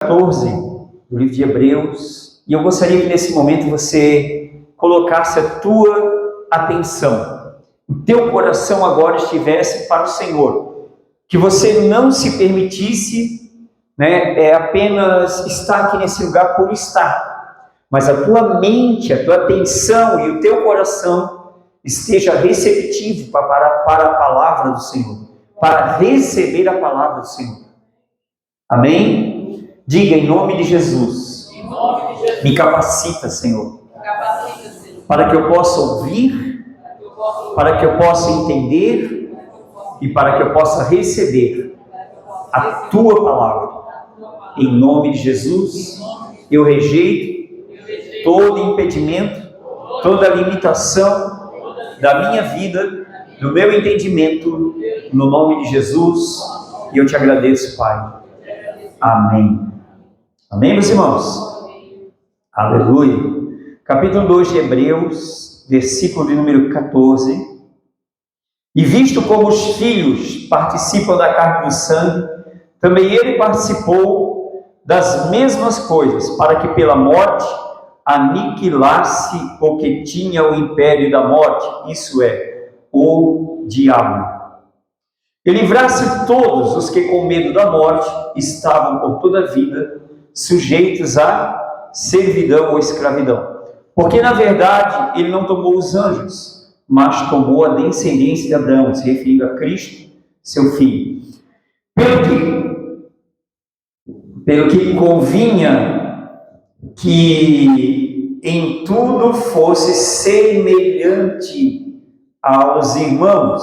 14 do livro de Hebreus, e eu gostaria que nesse momento você colocasse a tua atenção, o teu coração agora estivesse para o Senhor, que você não se permitisse, apenas estar aqui nesse lugar por estar, mas a tua mente, a tua atenção e o teu coração esteja receptivo para a palavra do Senhor, para receber a palavra do Senhor. Amém? Diga em nome de Jesus. Me capacita, Senhor, para que eu possa ouvir, para que eu possa entender e para que eu possa receber a tua palavra. Em nome de Jesus, eu rejeito todo impedimento, toda limitação da minha vida, do meu entendimento, no nome de Jesus, e eu te agradeço, Pai. Amém. Amém, meus irmãos? Aleluia. Capítulo 2 de Hebreus, versículo de número 14. E visto como os filhos participam da carne e do sangue, também ele participou das mesmas coisas, para que pela morte aniquilasse o que tinha o império da morte, isso é, o diabo. E livrasse todos os que com medo da morte estavam por toda a vida sujeitos à servidão ou escravidão. Porque na verdade ele não tomou os anjos, mas tomou a descendência de Abraão, se referindo a Cristo, seu filho. Pelo que convinha que em tudo fosse semelhante aos irmãos,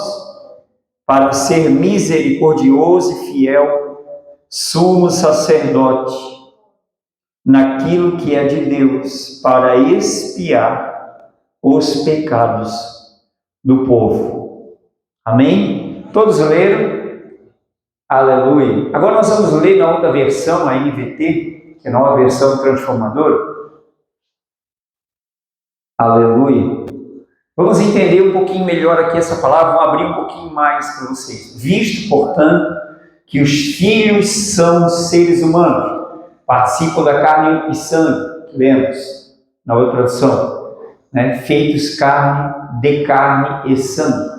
para ser misericordioso e fiel, sumo sacerdote, naquilo que é de Deus, para expiar os pecados do povo. Amém? Todos leram? Aleluia. Agora nós vamos ler na outra versão, a NVT, que é a nova versão transformadora. Aleluia. Vamos entender um pouquinho melhor aqui essa palavra, vamos abrir um pouquinho mais para vocês. Visto, portanto, que os filhos são seres humanos, participam da carne e sangue, que lemos na outra tradução, feitos carne, de carne e sangue.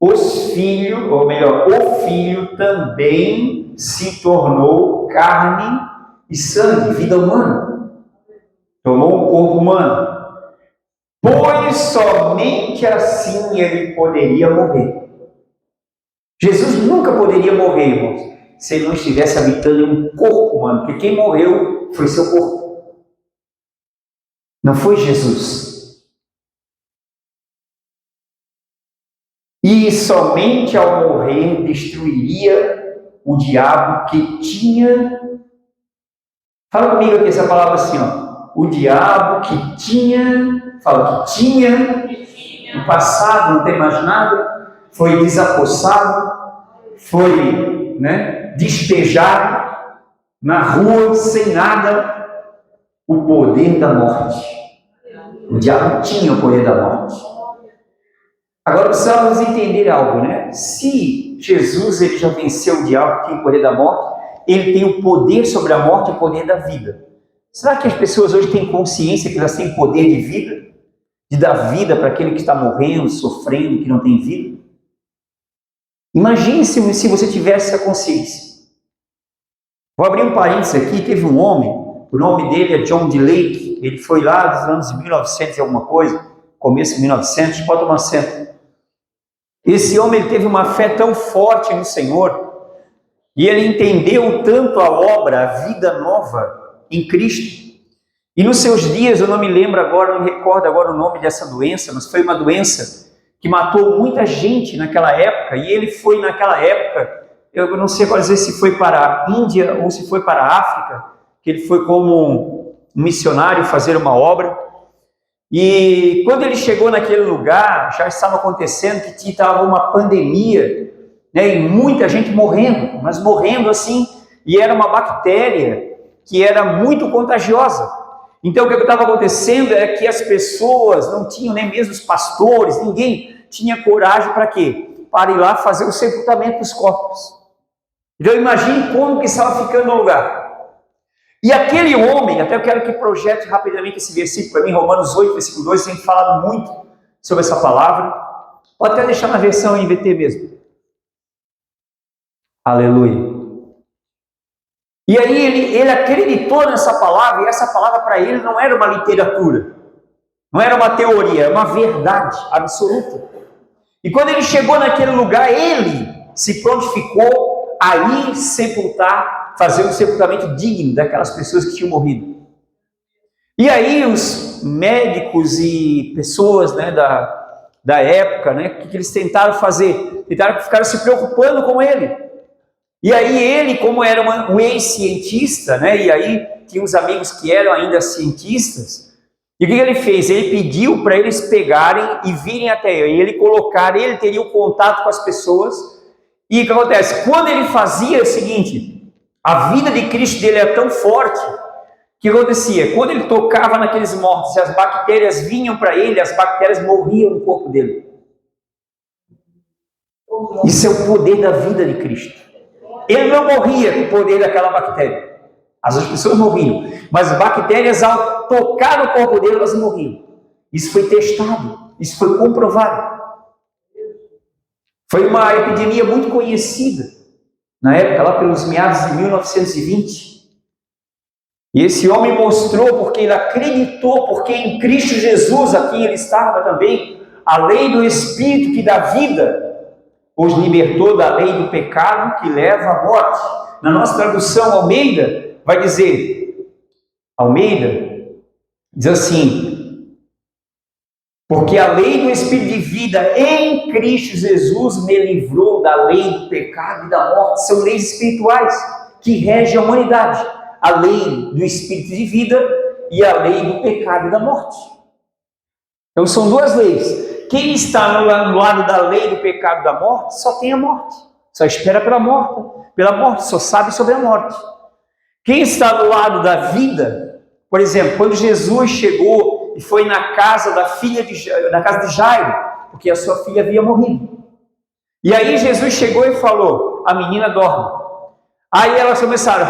Os filhos, ou melhor, o Filho também se tornou carne e sangue, vida humana. Tomou um corpo humano. Pois somente assim ele poderia morrer. Jesus nunca poderia morrer, irmãos, se ele não estivesse habitando em um corpo humano, porque quem morreu foi seu corpo. Não foi Jesus. E somente ao morrer destruiria o diabo que tinha... Fala comigo aqui essa palavra assim, ó. O diabo que tinha... Fala que tinha no passado, não tem mais nada, foi desapossado, foi despejado na rua sem nada, o poder da morte. O diabo tinha o poder da morte. Agora precisamos entender algo, Se Jesus ele já venceu o diabo que tem o poder da morte, ele tem o poder sobre a morte e o poder da vida. Será que as pessoas hoje têm consciência que elas têm poder de vida? De dar vida para aquele que está morrendo, sofrendo, que não tem vida? Imagine se você tivesse essa consciência. Vou abrir um parênteses aqui. Teve um homem, o nome dele é John D. Lake, ele foi lá dos anos 1900 e alguma coisa, começo de 1900, pode tomar assento. Esse homem ele teve uma fé tão forte no Senhor, e ele entendeu tanto a obra, a vida nova em Cristo. E nos seus dias, eu não me lembro agora, não me recordo agora o nome dessa doença, mas foi uma doença que matou muita gente naquela época, e ele foi naquela época, eu não sei agora dizer se foi para a Índia ou se foi para a África, que ele foi como um missionário fazer uma obra, e quando ele chegou naquele lugar, já estava acontecendo que estava uma pandemia, e muita gente morrendo, mas morrendo assim, e era uma bactéria que era muito contagiosa. Então o que estava acontecendo é que as pessoas não tinham, nem mesmo os pastores, ninguém tinha coragem para quê? Para ir lá fazer o sepultamento dos corpos. Então imagine como que estava ficando no lugar. E aquele homem, até eu quero que projete rapidamente esse versículo para mim, Romanos 8, versículo 2, tem falado muito sobre essa palavra. Pode até deixar na versão NVT mesmo. Aleluia. E aí ele acreditou nessa palavra, e essa palavra para ele não era uma literatura, não era uma teoria, era uma verdade absoluta. E quando ele chegou naquele lugar, ele se prontificou a ir sepultar, fazer um sepultamento digno daquelas pessoas que tinham morrido. E aí os médicos e pessoas, né, da época, né, o que eles tentaram fazer? Tentaram ficar se preocupando com ele. E aí ele, como era um ex-cientista, né, e aí tinha uns amigos que eram ainda cientistas, e o que ele fez? Ele pediu para eles pegarem e virem até ele, e ele teria o contato com as pessoas, e o que acontece? Quando ele fazia o seguinte, a vida de Cristo dele era tão forte, que acontecia? Quando ele tocava naqueles mortos, as bactérias vinham para ele, as bactérias morriam no corpo dele. Isso é o poder da vida de Cristo. Ele não morria com o poder daquela bactéria. As outras pessoas morriam. Mas as bactérias, ao tocar no corpo dele, elas morriam. Isso foi testado. Isso foi comprovado. Foi uma epidemia muito conhecida. Na época, lá pelos meados de 1920. E esse homem mostrou, porque ele acreditou, porque em Cristo Jesus, a quem ele estava também, a lei do Espírito que dá vida, os libertou da lei do pecado que leva à morte. Na nossa tradução Almeida, vai dizer, diz assim, porque a lei do Espírito de vida em Cristo Jesus me livrou da lei do pecado e da morte. São leis espirituais que regem a humanidade. A lei do Espírito de vida e a lei do pecado e da morte. Então são duas leis. Quem está no lado da lei do pecado e da morte, só tem a morte. Só espera pela morte, só sabe sobre a morte. Quem está do lado da vida, por exemplo, quando Jesus chegou e foi na casa na casa de Jairo, porque a sua filha havia morrido. E aí Jesus chegou e falou, a menina dorme. Aí elas começaram,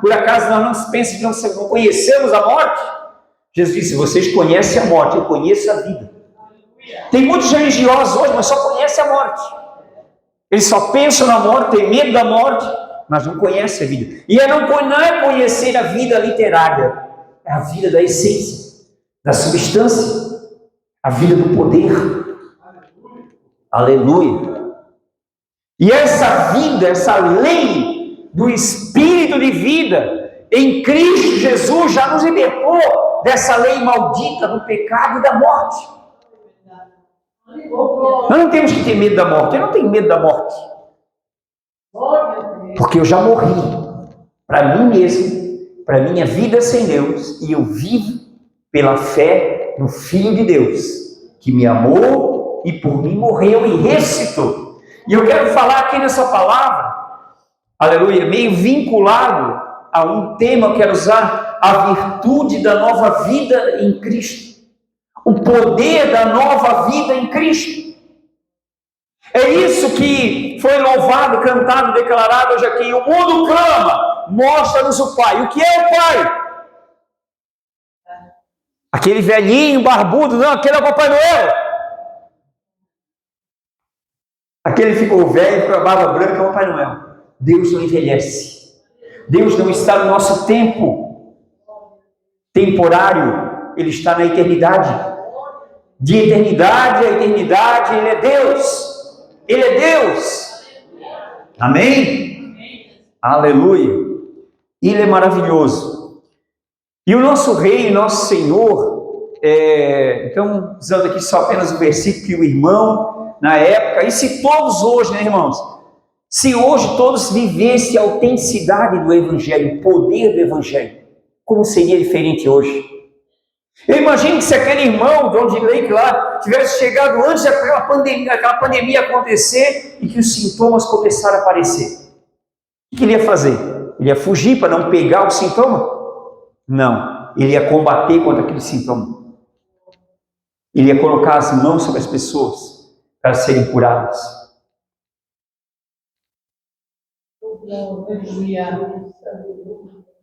por acaso nós não pensamos que não conhecemos a morte? Jesus disse, vocês conhecem a morte, eu conheço a vida. Tem muitos religiosos hoje, mas só conhecem a morte. Eles só pensam na morte, têm medo da morte, mas não conhecem a vida. E não é conhecer a vida literária, é a vida da essência, da substância, a vida do poder. Aleluia. E essa vida, essa lei do Espírito de vida em Cristo Jesus já nos libertou dessa lei maldita do pecado e da morte. Nós não temos que ter medo da morte. Eu não tenho medo da morte. Porque eu já morri para mim mesmo, para minha vida sem Deus, e eu vivo pela fé no Filho de Deus, que me amou e por mim morreu e ressuscitou. E eu quero falar aqui nessa palavra, aleluia, meio vinculado a um tema, eu quero usar a virtude da nova vida em Cristo. O poder da nova vida em Cristo. É isso que foi louvado, cantado, declarado hoje aqui. O mundo clama, mostra-nos o Pai. O que é o Pai? Aquele velhinho barbudo, não, aquele é o Papai Noel. Aquele ficou velho com a barba branca, é o Papai Noel. Deus não envelhece. Deus não está no nosso tempo temporário, Ele está na eternidade. De eternidade a eternidade, Ele é Deus. Ele é Deus. Amém? Aleluia. Ele é maravilhoso. E o nosso Rei, nosso Senhor, então, usando aqui só apenas o versículo que o irmão, na época, e se todos hoje, né, irmãos? Se hoje todos vivessem a autenticidade do Evangelho, o poder do Evangelho, como seria diferente hoje? Eu imagino que se aquele irmão, Dom de Lake lá, tivesse chegado antes daquela pandemia acontecer e que os sintomas começaram a aparecer. O que ele ia fazer? Ele ia fugir para não pegar o sintoma? Não. Ele ia combater contra aquele sintoma. Ele ia colocar as mãos sobre as pessoas para serem curadas.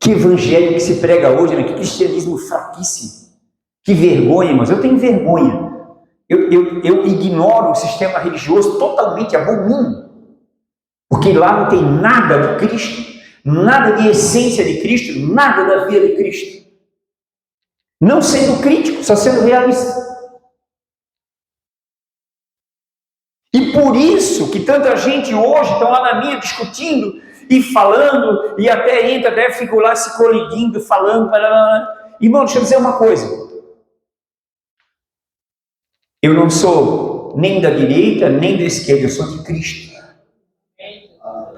Que evangelho que se prega hoje, né? Que cristianismo fraquíssimo. Que vergonha, irmãos. Eu tenho vergonha. Eu ignoro o sistema religioso totalmente, abomino. Porque lá não tem nada de Cristo, nada de essência de Cristo, nada da vida de Cristo. Não sendo crítico, só sendo realista. E por isso que tanta gente hoje está lá na minha discutindo e falando, e até fico lá se colidindo, falando. Irmão, deixa eu dizer uma coisa. Eu não sou nem da direita, nem da esquerda, eu sou de Cristo.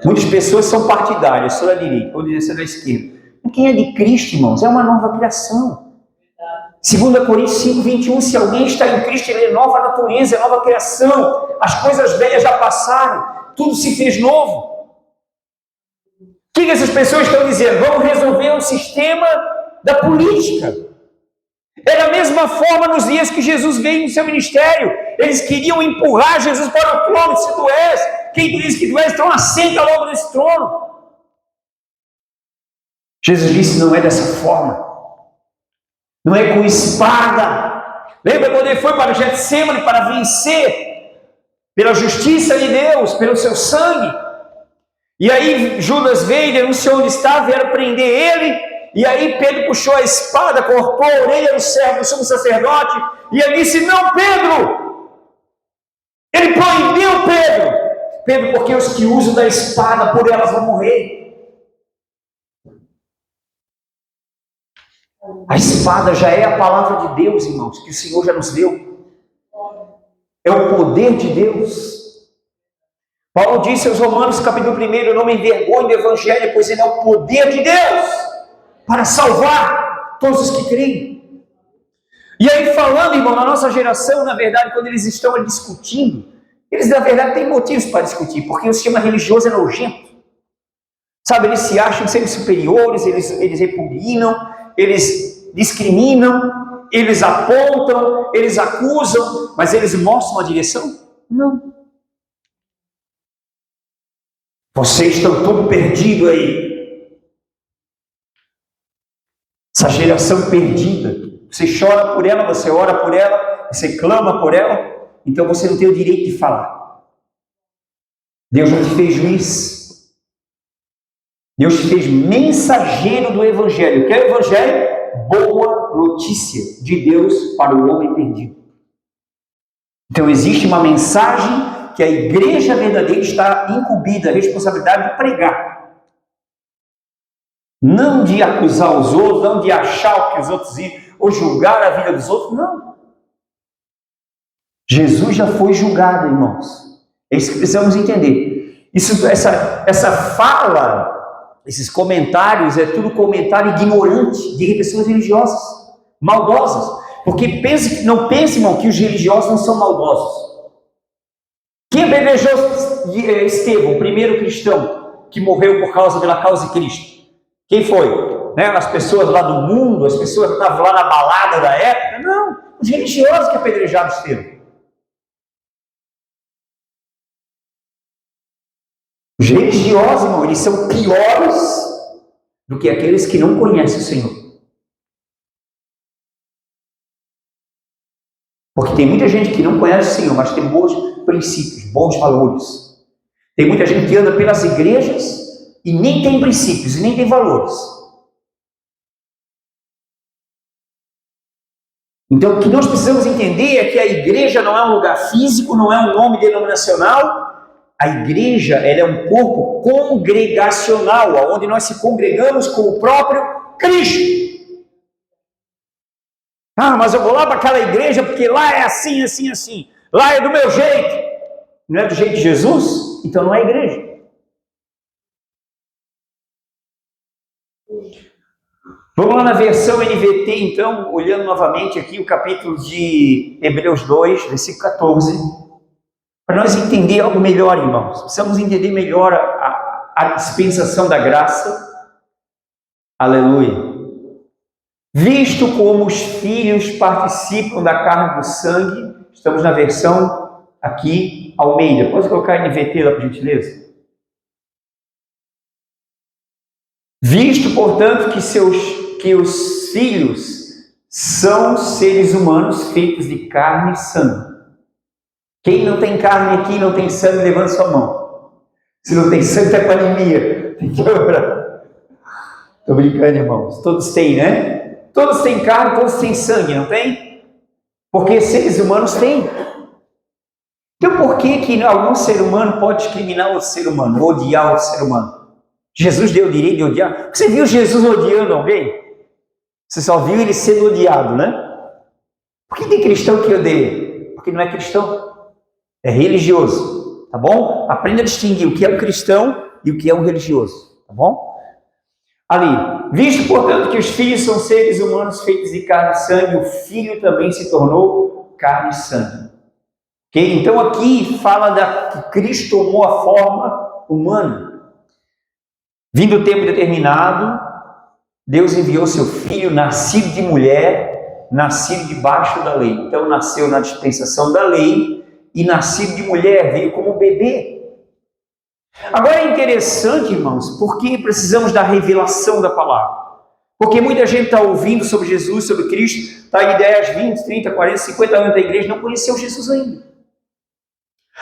Muitas pessoas são partidárias, eu sou da direita, ou dizer, sou da esquerda. Quem é de Cristo, irmãos, é uma nova criação. 2 Coríntios 5, 21, se alguém está em Cristo, ele é nova natureza, é nova criação. As coisas velhas já passaram, tudo se fez novo. O que essas pessoas estão dizendo? Vamos resolver o sistema da política. Era a mesma forma nos dias que Jesus veio no seu ministério. Eles queriam empurrar Jesus para o trono. Se tu és, quem tu diz que tu és, então assenta logo nesse trono. Jesus disse, não é dessa forma. Não é com espada. Lembra quando ele foi para o Getsemane para vencer pela justiça de Deus, pelo seu sangue? E aí Judas veio, denunciou onde estava, vieram prender ele. E aí Pedro puxou a espada, cortou a orelha do servo do sumo sacerdote. E ele disse, não, Pedro! Ele proibiu Pedro. Pedro, porque os que usam da espada, por elas vão morrer. A espada já é a palavra de Deus, irmãos, que o Senhor já nos deu. É o poder de Deus. Paulo disse aos Romanos, capítulo 1, eu não me envergonho do Evangelho, pois ele é o poder de Deus para salvar todos os que creem. E aí falando, irmão, na nossa geração, na verdade, quando eles estão discutindo, eles na verdade têm motivos para discutir, porque o sistema religioso é nojento. Sabe, eles se acham serem superiores, eles repugnam, eles discriminam, eles apontam, eles acusam, mas eles mostram a direção? Não. Vocês estão tudo perdido aí. Essa geração perdida. Você chora por ela, você ora por ela, você clama por ela, então você não tem o direito de falar. Deus não te fez juiz. Deus te fez mensageiro do Evangelho. O que é o Evangelho? Boa notícia de Deus para o homem perdido. Então existe uma mensagem que a igreja verdadeira está incumbida, a responsabilidade de pregar. Não de acusar os outros, não de achar o que os outros dizem, ou julgar a vida dos outros, não. Jesus já foi julgado, irmãos. É isso que precisamos entender. Essa fala, esses comentários, é tudo comentário ignorante de pessoas religiosas, maldosas. Porque não pense, irmão, que os religiosos não são maldosos. Quem apedrejou Estevão, o primeiro cristão que morreu pela causa de Cristo? Quem foi? As pessoas lá do mundo, as pessoas que estavam lá na balada da época? Não, os religiosos que apedrejaram Estevão. Os religiosos, irmão, eles são piores do que aqueles que não conhecem o Senhor. Porque tem muita gente que não conhece o Senhor, mas tem bons princípios, bons valores. Tem muita gente que anda pelas igrejas e nem tem princípios, e nem tem valores. Então, o que nós precisamos entender é que a igreja não é um lugar físico, não é um nome denominacional. A igreja, ela é um corpo congregacional, onde nós se congregamos com o próprio Cristo. Ah, mas eu vou lá para aquela igreja porque lá é assim, assim, assim. Lá é do meu jeito. Não é do jeito de Jesus? Então não é igreja. Vamos lá na versão NVT, então, olhando novamente aqui o capítulo de Hebreus 2, versículo 14. Para nós entender algo melhor, irmãos. Precisamos entender melhor a dispensação da graça. Aleluia. Visto como os filhos participam da carne e do sangue, estamos na versão aqui, Almeida. Pode colocar NVT lá, por gentileza? Visto, portanto, que os filhos são seres humanos feitos de carne e sangue. Quem não tem carne aqui, não tem sangue, levanta sua mão. Se não tem sangue, está com anemia. Tem que orar. Estou brincando, irmãos. Todos têm, né? Todos têm carne, todos têm sangue, não tem? Porque seres humanos têm. Então por que algum ser humano pode discriminar outro ser humano, odiar outro ser humano? Jesus deu o direito de odiar? Você viu Jesus odiando alguém? Você só viu ele sendo odiado, né? Por que tem cristão que odeia? Porque não é cristão. É religioso, tá bom? Aprenda a distinguir o que é um cristão e o que é um religioso, tá bom? Ali, visto, portanto, que os filhos são seres humanos feitos de carne e sangue, o Filho também se tornou carne e sangue. Okay? Então aqui fala que Cristo tomou a forma humana. Vindo o tempo determinado, Deus enviou seu Filho, nascido de mulher, nascido debaixo da lei. Então nasceu na dispensação da lei e nascido de mulher, veio como bebê. Agora é interessante, irmãos, porque precisamos da revelação da palavra. Porque muita gente está ouvindo sobre Jesus, sobre Cristo, está aí 10, 20, 30, 40, 50 anos da igreja, não conheceu Jesus ainda.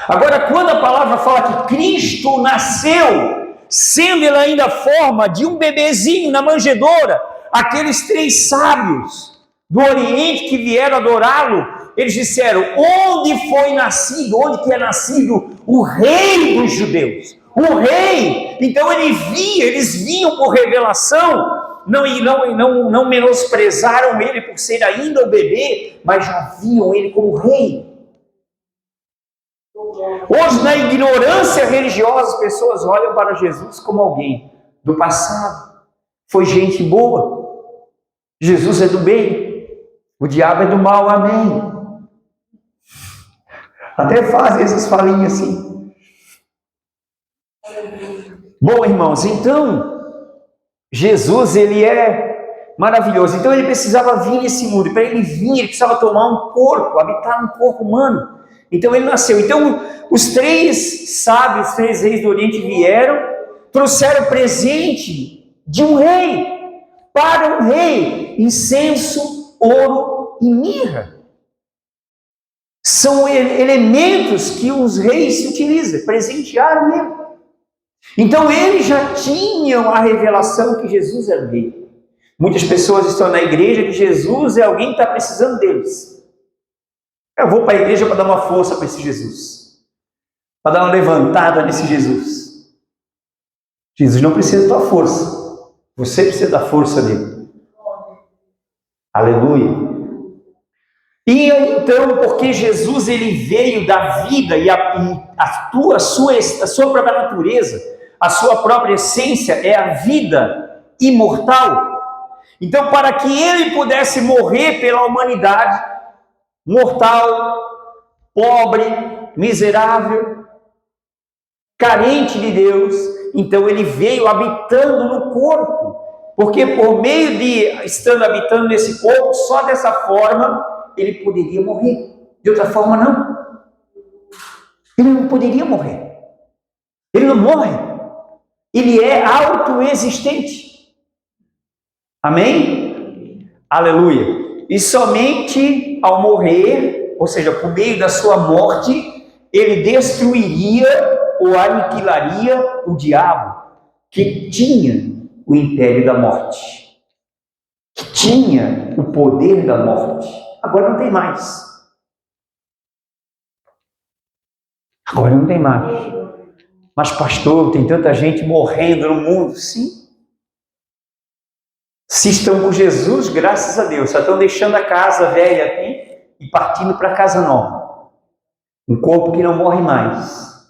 Agora, quando a palavra fala que Cristo nasceu, sendo ele ainda a forma de um bebezinho na manjedoura, aqueles 3 sábios do Oriente que vieram adorá-lo, eles disseram, onde foi nascido, onde que é nascido o rei dos judeus? O rei! Então eles viam por revelação, não menosprezaram ele por ser ainda o bebê, mas já viam ele como rei. Hoje, na ignorância religiosa, as pessoas olham para Jesus como alguém do passado. Foi gente boa. Jesus é do bem. O diabo é do mal. Amém. Até fazem essas falinhas assim. Bom, irmãos, então, Jesus, ele é maravilhoso. Então, ele precisava vir nesse mundo. E para ele vir, ele precisava tomar um corpo, habitar um corpo humano. Então ele nasceu. Então os 3 sábios, 3 reis do Oriente vieram, trouxeram presente de um rei, para um rei, incenso, ouro e mirra. São elementos que os reis se utilizam, presentearam mesmo. Então eles já tinham a revelação que Jesus era o rei. Muitas pessoas estão na igreja que Jesus é alguém que está precisando deles. Eu vou para a igreja para dar uma força para esse Jesus, para dar uma levantada nesse Jesus. Jesus não precisa da tua força, você precisa da força dele. Aleluia. E então, porque Jesus ele veio da vida e a sua própria natureza, a sua própria essência é a vida imortal. Então, para que ele pudesse morrer pela humanidade, mortal, pobre, miserável, carente de Deus, então ele veio habitando no corpo, porque por meio de estando habitando nesse corpo, só dessa forma ele poderia morrer, de outra forma não. Ele não poderia morrer, ele não morre, ele é autoexistente. Amém? Aleluia. E somente ao morrer, ou seja, por meio da sua morte, ele destruiria ou aniquilaria o diabo, que tinha o império da morte, que tinha o poder da morte. Agora não tem mais. Agora não tem mais. Mas pastor, tem tanta gente morrendo no mundo. Sim. Se estão com Jesus, graças a Deus, só estão deixando a casa velha aqui e partindo para a casa nova. Um corpo que não morre mais.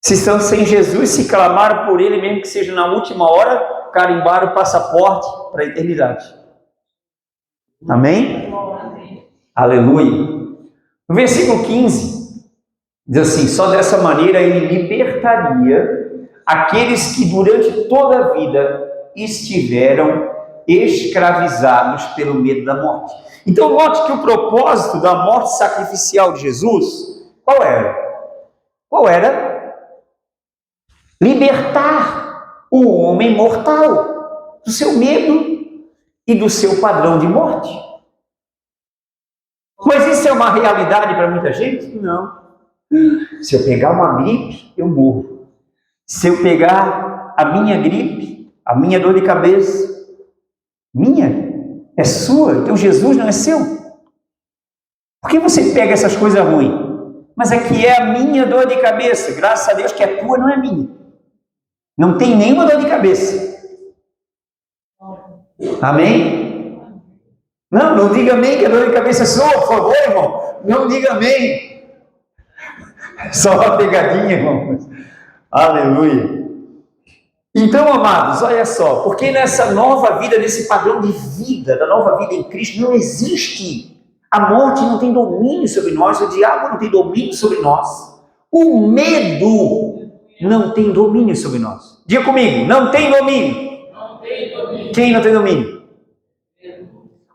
Se estão sem Jesus, se clamaram por ele, mesmo que seja na última hora, carimbaram o passaporte para a eternidade. Amém? Aleluia. No versículo 15, diz assim, só dessa maneira ele libertaria aqueles que durante toda a vida estiveram escravizados pelo medo da morte. Então note que o propósito da morte sacrificial de Jesus, qual era? Qual era? Libertar. o homem mortal, do seu medo e do seu padrão de morte. Mas isso é uma realidade para muita gente? Não. Se eu pegar uma gripe, eu morro. Se eu pegar a minha gripe, a minha dor de cabeça, minha, é sua, então Jesus não é seu. Por que você pega essas coisas ruins? Mas é que é a minha dor de cabeça, graças a Deus que é tua, não é minha. Não tem nenhuma dor de cabeça. Amém? Não diga amém que a dor de cabeça é sua, por favor, irmão. Não diga amém. Só uma pegadinha, irmão. Aleluia. Então, amados, olha só, porque nessa nova vida, nesse padrão de vida, da nova vida em Cristo, não existe. A morte não tem domínio sobre nós, o diabo não tem domínio sobre nós. O medo não tem domínio sobre nós. Diga comigo, não tem domínio. Não tem domínio. Quem não tem domínio?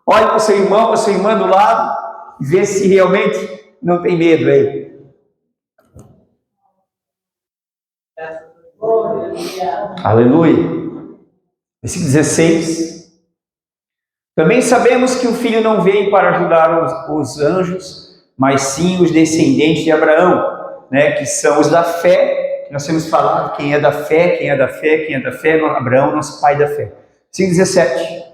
Olhe para o seu irmão, para a sua irmã do lado, e vê se realmente não tem medo aí. Aleluia. Versículo 16. Também sabemos que o Filho não veio para ajudar os anjos, mas sim os descendentes de Abraão, né, que são os da fé. Nós temos falado quem é da fé, quem é da fé, quem é da fé, Abraão, nosso pai da fé. Versículo 17.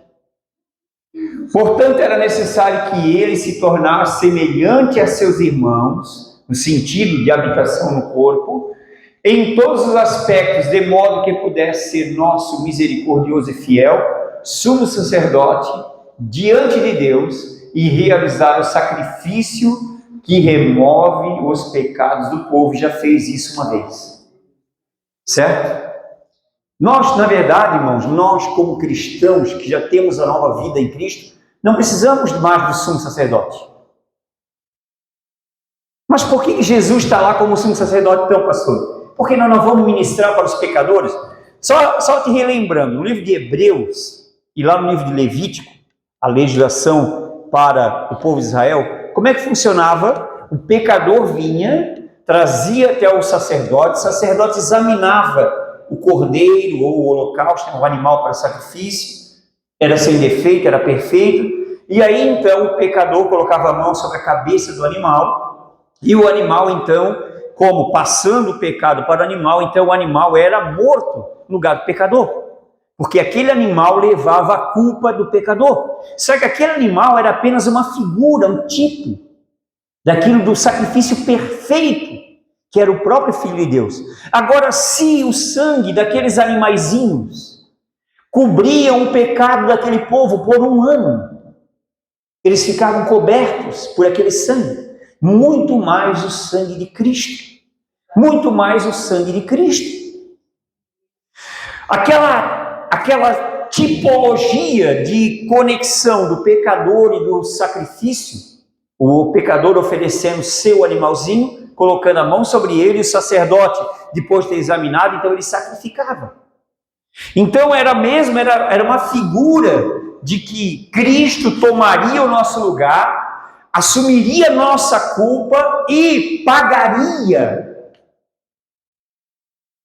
Portanto, era necessário que ele se tornasse semelhante a seus irmãos, no sentido de habitação no corpo, em todos os aspectos, de modo que pudesse ser nosso misericordioso e fiel sumo sacerdote diante de Deus e realizar o sacrifício que remove os pecados do povo. Já fez isso uma vez, certo? Nós, na verdade, irmãos, nós como cristãos que já temos a nova vida em Cristo, não precisamos mais do sumo sacerdote. Mas por que Jesus está lá como sumo sacerdote, então, pastor? Porque nós não vamos ministrar para os pecadores? Só te relembrando, no livro de Hebreus e lá no livro de Levítico, a legislação para o povo de Israel, como é que funcionava? O pecador vinha, trazia até o sacerdote examinava o cordeiro ou o holocausto, o animal para sacrifício, era sem defeito, era perfeito, e aí então o pecador colocava a mão sobre a cabeça do animal, e o animal então, como passando o pecado para o animal, então o animal era morto no lugar do pecador, porque aquele animal levava a culpa do pecador. Só que aquele animal era apenas uma figura, um tipo daquilo do sacrifício perfeito, que era o próprio Filho de Deus. Agora, se o sangue daqueles animaizinhos cobriam o pecado daquele povo por um ano, eles ficavam cobertos por aquele sangue. Muito mais o sangue de Cristo. Muito mais o sangue de Cristo. Aquela tipologia de conexão do pecador e do sacrifício, o pecador oferecendo seu animalzinho, colocando a mão sobre ele, e o sacerdote, depois de ter examinado, então ele sacrificava. Então era uma figura de que Cristo tomaria o nosso lugar, assumiria nossa culpa e pagaria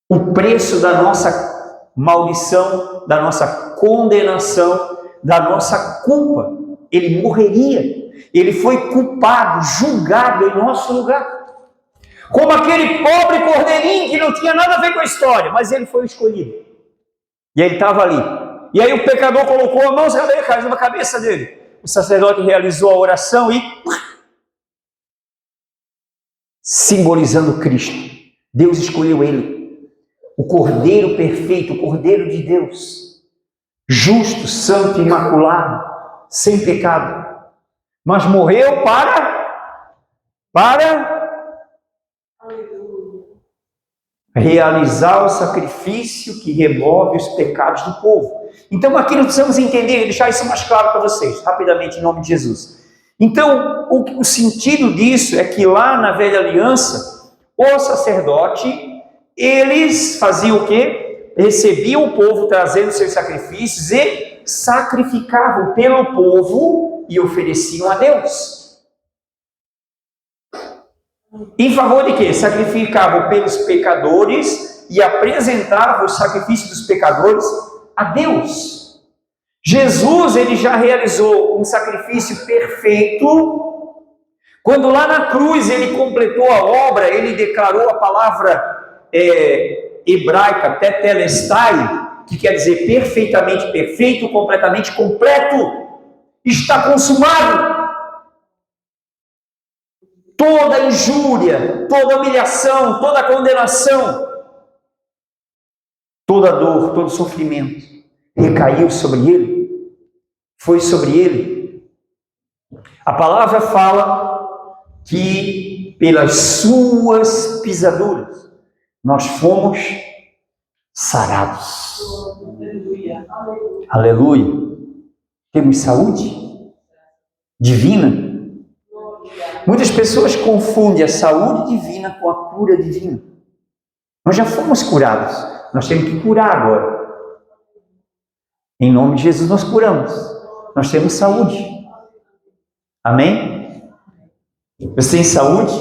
o preço da nossa maldição, da nossa condenação, da nossa culpa. Ele morreria. Ele foi culpado, julgado em nosso lugar. Como aquele pobre cordeirinho que não tinha nada a ver com a história, mas ele foi escolhido. E ele estava ali. E aí o pecador colocou a mão na cabeça dele. O sacerdote realizou a oração e... simbolizando Cristo. Deus escolheu ele. O Cordeiro perfeito, o Cordeiro de Deus. Justo, santo, imaculado, sem pecado. Mas morreu para realizar o sacrifício que remove os pecados do povo. Então aqui nós precisamos entender, deixar isso mais claro para vocês, rapidamente, em nome de Jesus. Então, o sentido disso é que lá na velha aliança, o sacerdote, eles faziam o quê? Recebiam o povo trazendo seus sacrifícios e sacrificavam pelo povo e ofereciam a Deus. Em favor de quê? Sacrificavam pelos pecadores e apresentava o sacrifício dos pecadores a Deus. Jesus, ele já realizou um sacrifício perfeito. Quando lá na cruz ele completou a obra, ele declarou a palavra hebraica tetelestai, que quer dizer perfeitamente perfeito, completamente completo. Está consumado. Toda injúria, toda humilhação, toda condenação, toda dor, todo sofrimento recaiu sobre ele, foi sobre ele. A palavra fala que pelas suas pisaduras nós fomos sarados. Aleluia. Temos saúde divina. Muitas pessoas confundem a saúde divina com a cura divina. Nós já fomos curados, nós temos que curar agora. Em nome de Jesus nós curamos, nós temos saúde. Amém? Você tem saúde?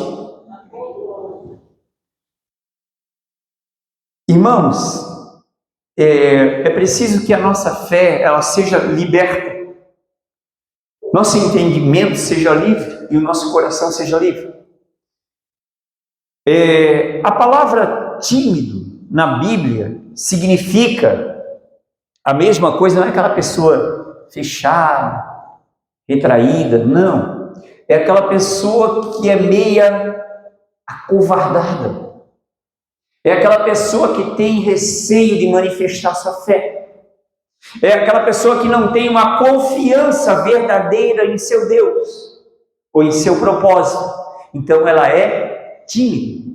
Irmãos, é preciso que a nossa fé ela seja liberta. Nosso entendimento seja livre e o nosso coração seja livre. A palavra tímido na Bíblia significa a mesma coisa, não é aquela pessoa fechada, retraída, não. É aquela pessoa que é meia acovardada. É aquela pessoa que tem receio de manifestar sua fé. É aquela pessoa que não tem uma confiança verdadeira em seu Deus ou em seu propósito. Então ela é tímida.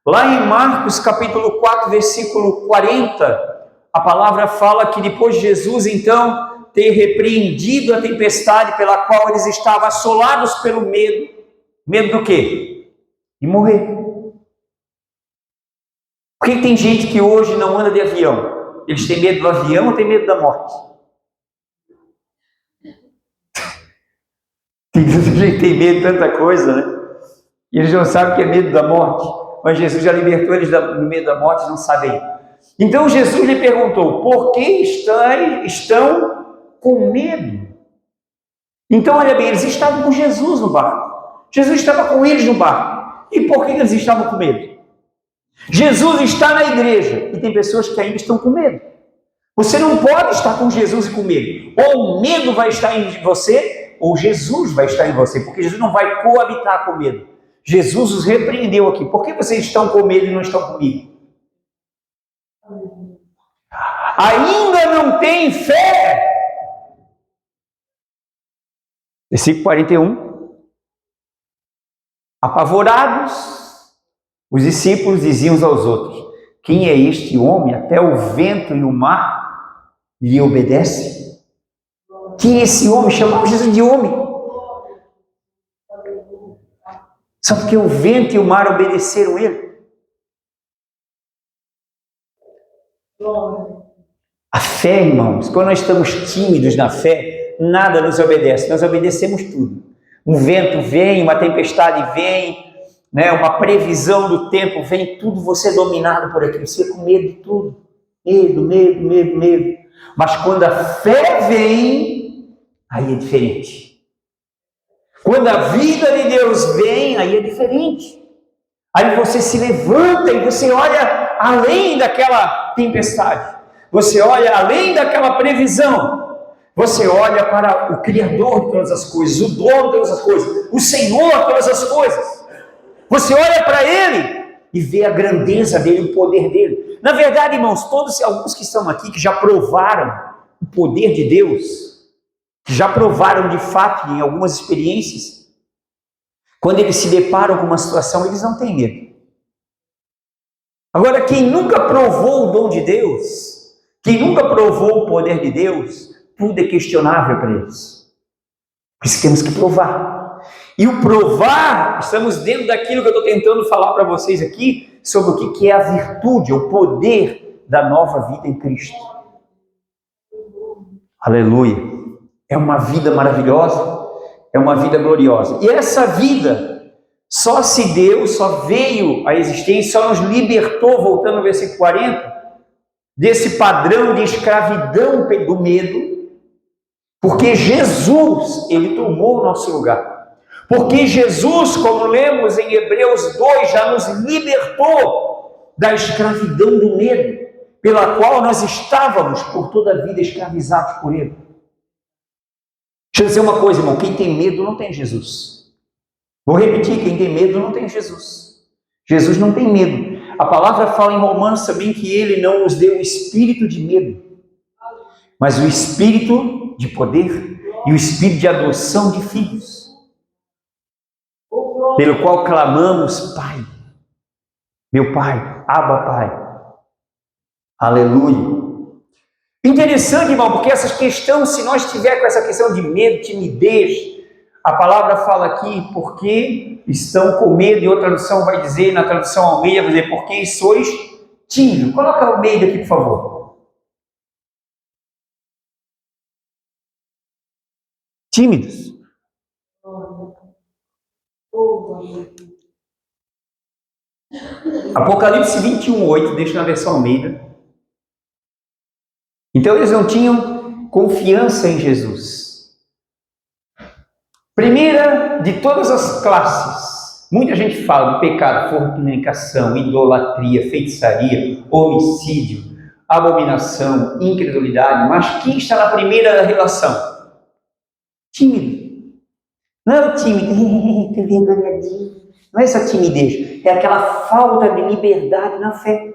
Lá em Marcos capítulo 4, versículo 40, a palavra fala que depois de Jesus então ter repreendido a tempestade pela qual eles estavam assolados pelo medo. Medo do quê? De morrer. Por que tem gente que hoje não anda de avião? Eles têm medo do avião ou têm medo da morte? Tem gente que tem medo de tanta coisa, né? E eles não sabem o que é medo da morte. Mas Jesus já libertou eles do medo da morte, eles não sabem. Então Jesus lhe perguntou, por que estão com medo? Então olha bem, eles estavam com Jesus no barco. Jesus estava com eles no barco. E por que eles estavam com medo? Jesus está na igreja e tem pessoas que ainda estão com medo. Você não pode estar com Jesus e com medo. Ou o medo vai estar em você, ou Jesus vai estar em você, porque Jesus não vai coabitar com medo. Jesus os repreendeu aqui. Por que vocês estão com medo e não estão comigo? Ainda não tem fé. Versículo 41. Apavorados, os discípulos diziam uns aos outros, quem é este homem? Até o vento e o mar lhe obedecem. Quem é esse homem? Chamavam Jesus de homem. Só porque o vento e o mar obedeceram ele. A fé, irmãos, quando nós estamos tímidos na fé, nada nos obedece, nós obedecemos tudo. Um vento vem, uma tempestade vem, né, uma previsão do tempo vem, tudo você é dominado por aquilo, você com medo de tudo. Medo. Mas quando a fé vem, aí é diferente. Quando a vida de Deus vem, aí é diferente. Aí você se levanta e você olha além daquela tempestade. Você olha além daquela previsão. Você olha para o Criador de todas as coisas, o dono de todas as coisas, o Senhor de todas as coisas. Você olha para Ele e vê a grandeza dele, o poder dele. Na verdade, irmãos, alguns que estão aqui, que já provaram o poder de Deus, que já provaram de fato em algumas experiências, quando eles se deparam com uma situação, eles não têm medo. Agora, quem nunca provou o dom de Deus, quem nunca provou o poder de Deus, tudo é questionável para eles. Por isso temos que provar. E o provar, estamos dentro daquilo que eu estou tentando falar para vocês aqui, sobre o que é a virtude, o poder da nova vida em Cristo. Aleluia. É uma vida maravilhosa, é uma vida gloriosa. E essa vida Só se Deus só veio à existência, só nos libertou, voltando ao versículo 40, desse padrão de escravidão do medo, porque Jesus, ele tomou o nosso lugar. Porque Jesus, como lemos em Hebreus 2, já nos libertou da escravidão do medo, pela qual nós estávamos por toda a vida escravizados por ele. Deixa eu dizer uma coisa, irmão, quem tem medo não tem Jesus. Vou repetir, quem tem medo não tem Jesus. Jesus não tem medo. A palavra fala em Romanos também que ele não nos deu o espírito de medo, mas o espírito de poder e o espírito de adoção de filhos, pelo qual clamamos, Pai, meu Pai, Abba Pai. Aleluia. Interessante, irmão, porque essa questão, se nós tiver com essa questão de medo, timidez, a palavra fala aqui, porque estão com medo, e outra tradução vai dizer, na tradução Almeida, vai dizer, porque sois tímidos. Coloca a Almeida aqui, por favor. Tímidos. Apocalipse 21:8, deixa na versão Almeida. Então eles não tinham confiança em Jesus. Primeira de todas as classes, muita gente fala do pecado, fornicação, idolatria, feitiçaria, homicídio, abominação, incredulidade, mas quem está na primeira relação? Tímido. Não é o tímido, que vergonhadinho. Não é essa timidez, é aquela falta de liberdade na fé.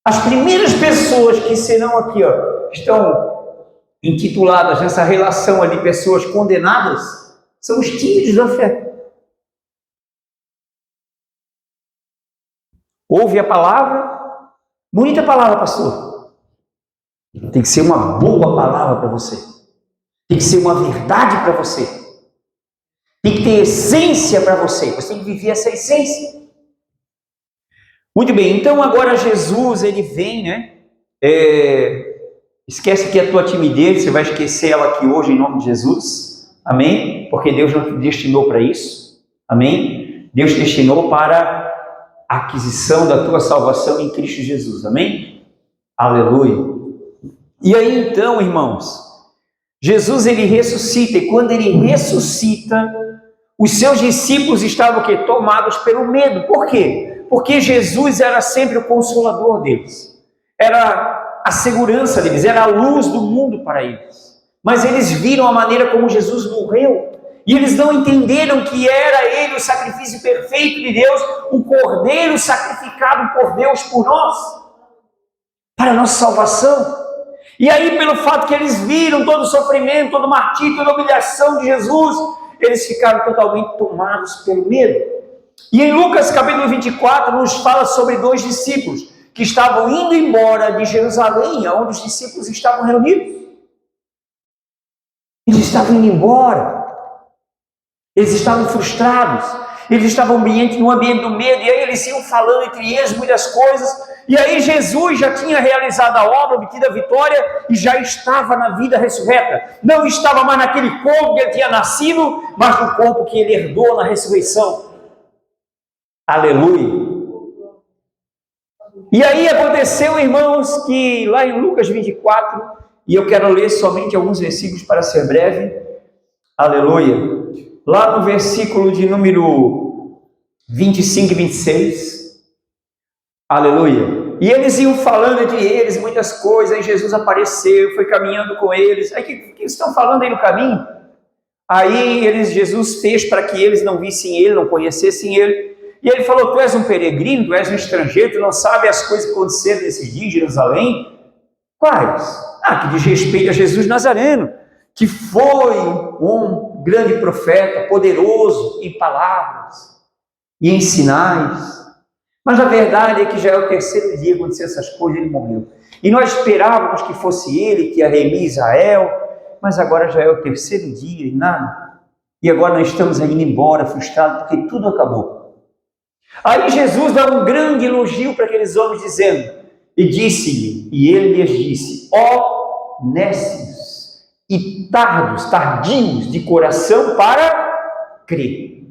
As primeiras pessoas que serão aqui, estão intituladas nessa relação de pessoas condenadas, são os tímidos da fé. Ouve a palavra, bonita palavra, pastor. Tem que ser uma boa palavra para você. Tem que ser uma verdade para você. Tem que ter essência para você. Você tem que viver essa essência. Muito bem, então agora Jesus, ele vem, esquece que a tua timidez, você vai esquecer ela aqui hoje em nome de Jesus, amém? Porque Deus não te destinou para isso, amém? Deus te destinou para a aquisição da tua salvação em Cristo Jesus, amém? Aleluia. E aí então, irmãos, Jesus, ele ressuscita, e quando ele ressuscita, os seus discípulos estavam o quê? Tomados pelo medo. Por quê? Porque Jesus era sempre o consolador deles, era a segurança deles, era a luz do mundo para eles. Mas eles viram a maneira como Jesus morreu, e eles não entenderam que era ele o sacrifício perfeito de Deus, o cordeiro sacrificado por Deus por nós, para a nossa salvação. E aí, pelo fato que eles viram todo o sofrimento, todo o martírio, toda a humilhação de Jesus, eles ficaram totalmente tomados pelo medo. E em Lucas capítulo 24 nos fala sobre dois discípulos que estavam indo embora de Jerusalém, onde os discípulos estavam reunidos. Eles estavam indo embora, eles estavam frustrados, eles estavam no ambiente do medo, e aí eles iam falando entre eles muitas coisas, e aí Jesus já tinha realizado a obra, obtido a vitória, e já estava na vida ressurreta. Não estava mais naquele corpo que ele tinha nascido, mas no corpo que ele herdou na ressurreição. Aleluia. E aí aconteceu, irmãos, que lá em Lucas 24, e eu quero ler somente alguns versículos para ser breve. Aleluia. Lá no versículo de número 25 e 26. Aleluia. E eles iam falando entre eles muitas coisas, aí Jesus apareceu, foi caminhando com eles. Aí o que eles estão falando aí no caminho? Aí Jesus fez para que eles não vissem ele, não conhecessem ele. E ele falou, tu és um peregrino, tu és um estrangeiro, tu não sabe as coisas que aconteceram nesses dias em Jerusalém? Quais? Que diz respeito a Jesus Nazareno, que foi um grande profeta, poderoso em palavras e em sinais. Mas a verdade é que já é o terceiro dia que aconteceu essas coisas, ele morreu. E nós esperávamos que fosse ele que ia remir Israel, mas agora já é o terceiro dia e nada. E agora nós estamos indo embora, frustrados, porque tudo acabou. Aí Jesus dá um grande elogio para aqueles homens, dizendo, e disse-lhe, e ele lhes disse, ó nécios e tardios de coração para crer.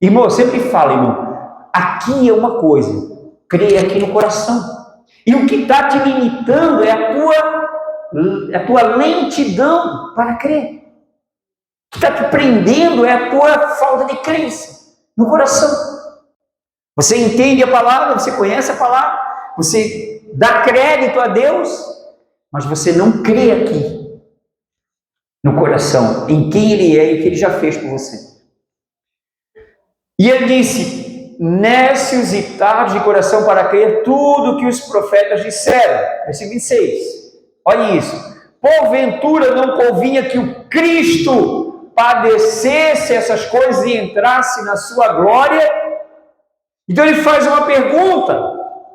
Irmão, eu sempre falo, irmão, aqui é uma coisa, creia aqui no coração. E o que está te limitando é a tua lentidão para crer. O que está te prendendo é a tua falta de crença no coração. Você entende a palavra, você conhece a palavra, você dá crédito a Deus, mas você não crê aqui no coração, em quem Ele é e o que Ele já fez por você. E Ele disse, nécios e tardos de coração para crer tudo o que os profetas disseram. Versículo 26, olha isso. Porventura não convinha que o Cristo padecesse essas coisas e entrasse na sua glória? Então ele faz uma pergunta,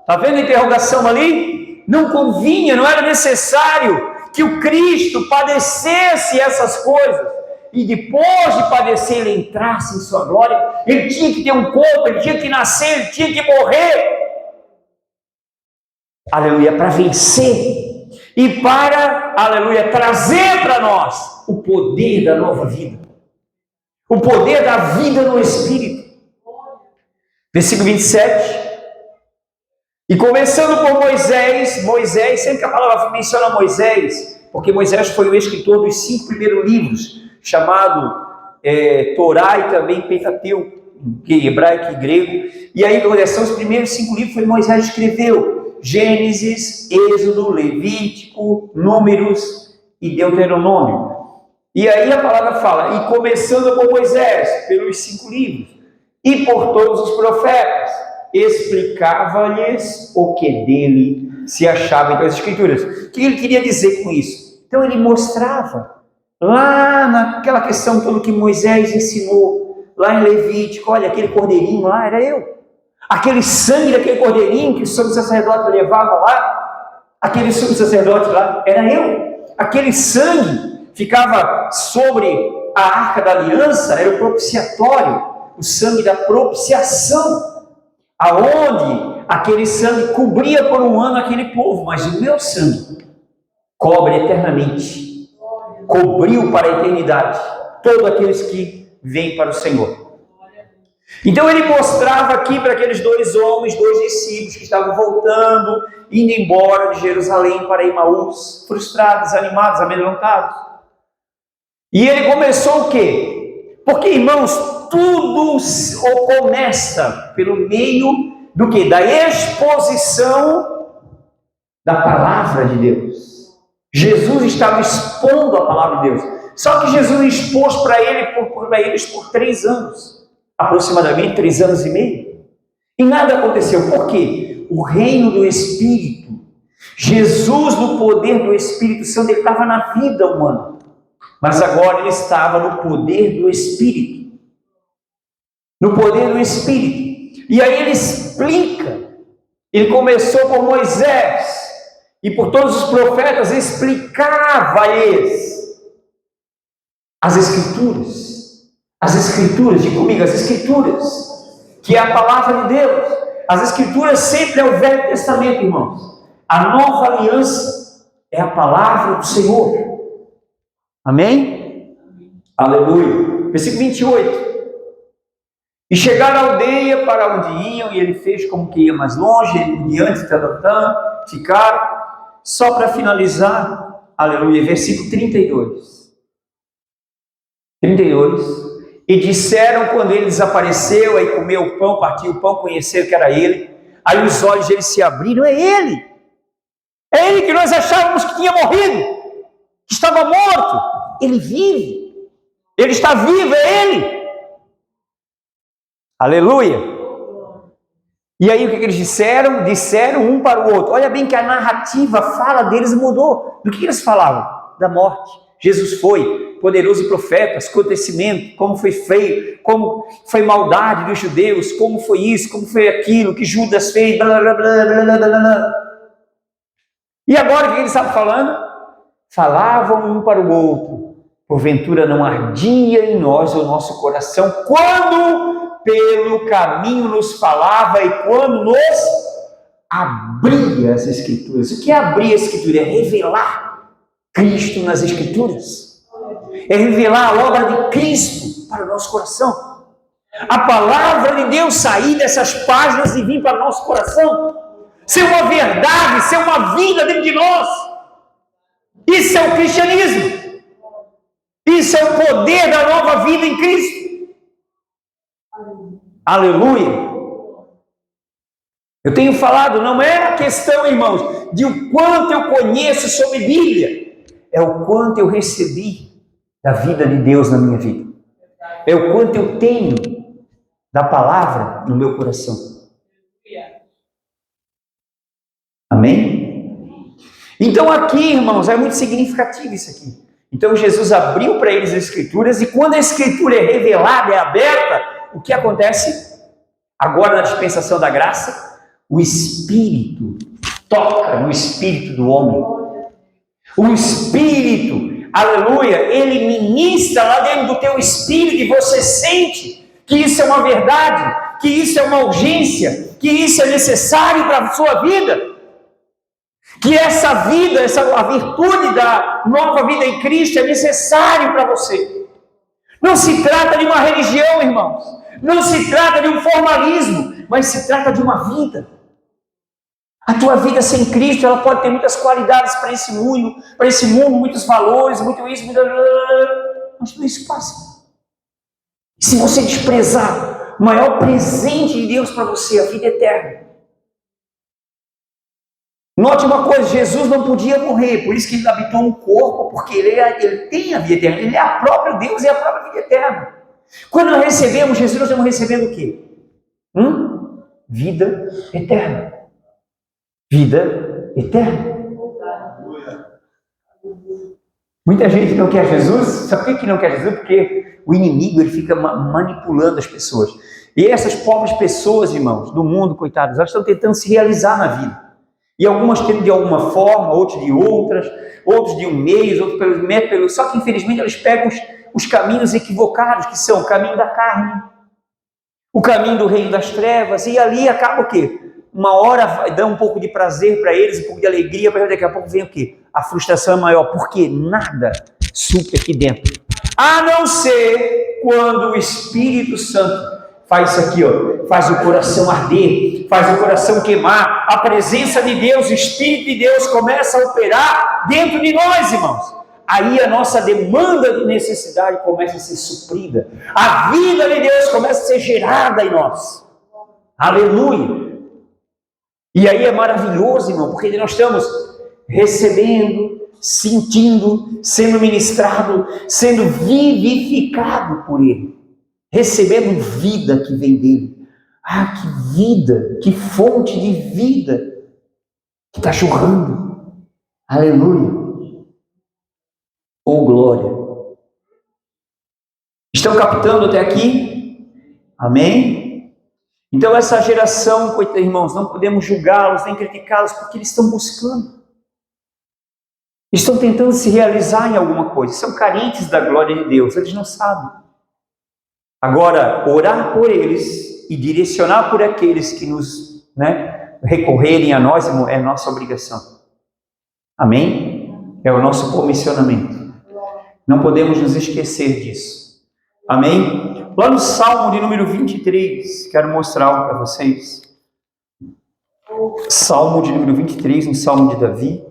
está vendo a interrogação ali? Não convinha, não era necessário que o Cristo padecesse essas coisas, e depois de padecer ele entrasse em sua glória. Ele tinha que ter um corpo, ele tinha que nascer, ele tinha que morrer, aleluia, para vencer, e para, aleluia, trazer para nós o poder da nova vida, o poder da vida no Espírito. Versículo 27, e começando por Moisés, sempre que a palavra menciona Moisés, porque Moisés foi o escritor dos 5 primeiros livros, chamado Torá e também Pentateuco, hebraico e grego, e aí são os primeiros 5 livros que Moisés escreveu, Gênesis, Êxodo, Levítico, Números e Deuteronômio. E aí a palavra fala, e começando por Moisés, pelos 5 livros, e por todos os profetas, explicava-lhes o que dele se achava em as Escrituras. O que ele queria dizer com isso? Então ele mostrava, lá naquela questão toda que Moisés ensinou, lá em Levítico, olha, aquele cordeirinho lá era eu. Aquele sangue daquele cordeirinho que o sumo sacerdote levava lá, aquele sumo sacerdote lá, era eu. Aquele sangue ficava sobre a arca da aliança, era o propiciatório, o sangue da propiciação, aonde aquele sangue cobria por um ano aquele povo, mas o meu sangue cobre eternamente, cobriu para a eternidade todos aqueles que vêm para o Senhor. Então ele mostrava aqui para aqueles 2 homens, 2 discípulos que estavam voltando, indo embora de Jerusalém para Emaús, frustrados, desanimados, amedrontados. E ele começou o quê? Porque, irmãos, tudo começa pelo meio do quê? Da exposição da palavra de Deus. Jesus estava expondo a palavra de Deus. Só que Jesus expôs para eles por 3 anos, aproximadamente 3 anos e meio. E nada aconteceu. Por quê? O reino do Espírito, Jesus no poder do Espírito Santo, ele estava na vida humana. Mas agora ele estava no poder do Espírito. No poder do Espírito. E aí ele explica. Ele começou por Moisés e por todos os profetas, explicava-lhes as Escrituras. As Escrituras, diga comigo, as Escrituras, que é a palavra de Deus. As Escrituras sempre é o Velho Testamento, irmãos. A nova aliança é a palavra do Senhor. Amém? Aleluia. Versículo 28. E chegaram à aldeia para onde iam, e ele fez como que ia mais longe, ele diante, ficaram, só para finalizar, aleluia, versículo 32. E disseram quando ele desapareceu, aí comeu o pão, partiu o pão, conheceram que era ele, aí os olhos deles se abriram, é ele que nós achávamos que tinha morrido, que estava morto, ele vive, ele está vivo, é ele. Aleluia! E aí o que eles disseram? Disseram um para o outro. Olha bem que a narrativa, a fala deles mudou. Do que eles falavam? Da morte. Jesus foi poderoso e profeta, acontecimento, como foi feio, como foi maldade dos judeus, como foi isso, como foi aquilo, que Judas fez, blá, blá, blá, blá, blá, blá. E agora o que eles estavam falando? Falavam um para o outro. Porventura não ardia em nós o nosso coração quando pelo caminho nos falava e quando nos abria as Escrituras. O que é abrir a Escritura? É revelar Cristo nas Escrituras. É revelar a obra de Cristo para o nosso coração. A palavra de Deus sair dessas páginas e vir para o nosso coração, ser uma verdade, ser uma vida dentro de nós. Isso é o cristianismo. Isso é o poder da nova vida em Cristo. Aleluia. Eu tenho falado, não é a questão, irmãos, de o quanto eu conheço sobre Bíblia, é o quanto eu recebi da vida de Deus na minha vida. É o quanto eu tenho da palavra no meu coração. Amém? Então aqui, irmãos, é muito significativo isso aqui. Então Jesus abriu para eles as Escrituras, e quando a Escritura é revelada, é aberta, o que acontece? Agora na dispensação da graça, o Espírito toca no espírito do homem. O Espírito, aleluia, ele ministra lá dentro do teu espírito e você sente que isso é uma verdade, que isso é uma urgência, que isso é necessário para a sua vida. Que essa vida, a virtude da nova vida em Cristo é necessário para você. Não se trata de uma religião, irmãos. Não se trata de um formalismo, mas se trata de uma vida. A tua vida sem Cristo, ela pode ter muitas qualidades para esse mundo, muitos valores, muito isso, mas tudo isso passa. Se você desprezar o maior presente de Deus para você, a vida eterna. Note uma coisa, Jesus não podia morrer, por isso que ele habitou um corpo, porque ele tem a vida eterna, ele é o próprio Deus e a própria vida eterna. Quando nós recebemos Jesus, nós estamos recebendo o quê? Vida eterna. Vida eterna. Muita gente não quer Jesus. Sabe por que não quer Jesus? Porque o inimigo ele fica manipulando as pessoas. E essas pobres pessoas, irmãos, do mundo, coitadas, elas estão tentando se realizar na vida. E algumas têm de alguma forma, outros de outras, outros de um meio, outros pelo método. Só que infelizmente eles pegam os caminhos equivocados, que são o caminho da carne, o caminho do reino das trevas, e ali acaba o quê? Uma hora vai dar um pouco de prazer para eles, um pouco de alegria, mas daqui a pouco vem o quê? A frustração é maior, porque nada supre aqui dentro. A não ser quando o Espírito Santo faz isso aqui, ó, faz o coração arder, faz o coração queimar, a presença de Deus, o Espírito de Deus começa a operar dentro de nós, irmãos. Aí a nossa demanda de necessidade começa a ser suprida, a vida de Deus começa a ser gerada em nós. Aleluia! E aí é maravilhoso, irmão, porque nós estamos recebendo, sentindo, sendo ministrado, sendo vivificado por Ele, recebendo vida que vem dele. Ah, que vida, que fonte de vida que está jorrando. Aleluia. Oh, glória. Estão captando até aqui? Amém? Então essa geração, coitados, irmãos, não podemos julgá-los nem criticá-los, porque eles estão buscando. Estão tentando se realizar em alguma coisa. São carentes da glória de Deus, eles não sabem. Agora, orar por eles e direcionar por aqueles que nos recorrerem a nós é nossa obrigação. Amém? É o nosso comissionamento. Não podemos nos esquecer disso. Amém? Lá no Salmo de número 23, quero mostrar algo para vocês. Salmo de número 23, um Salmo de Davi.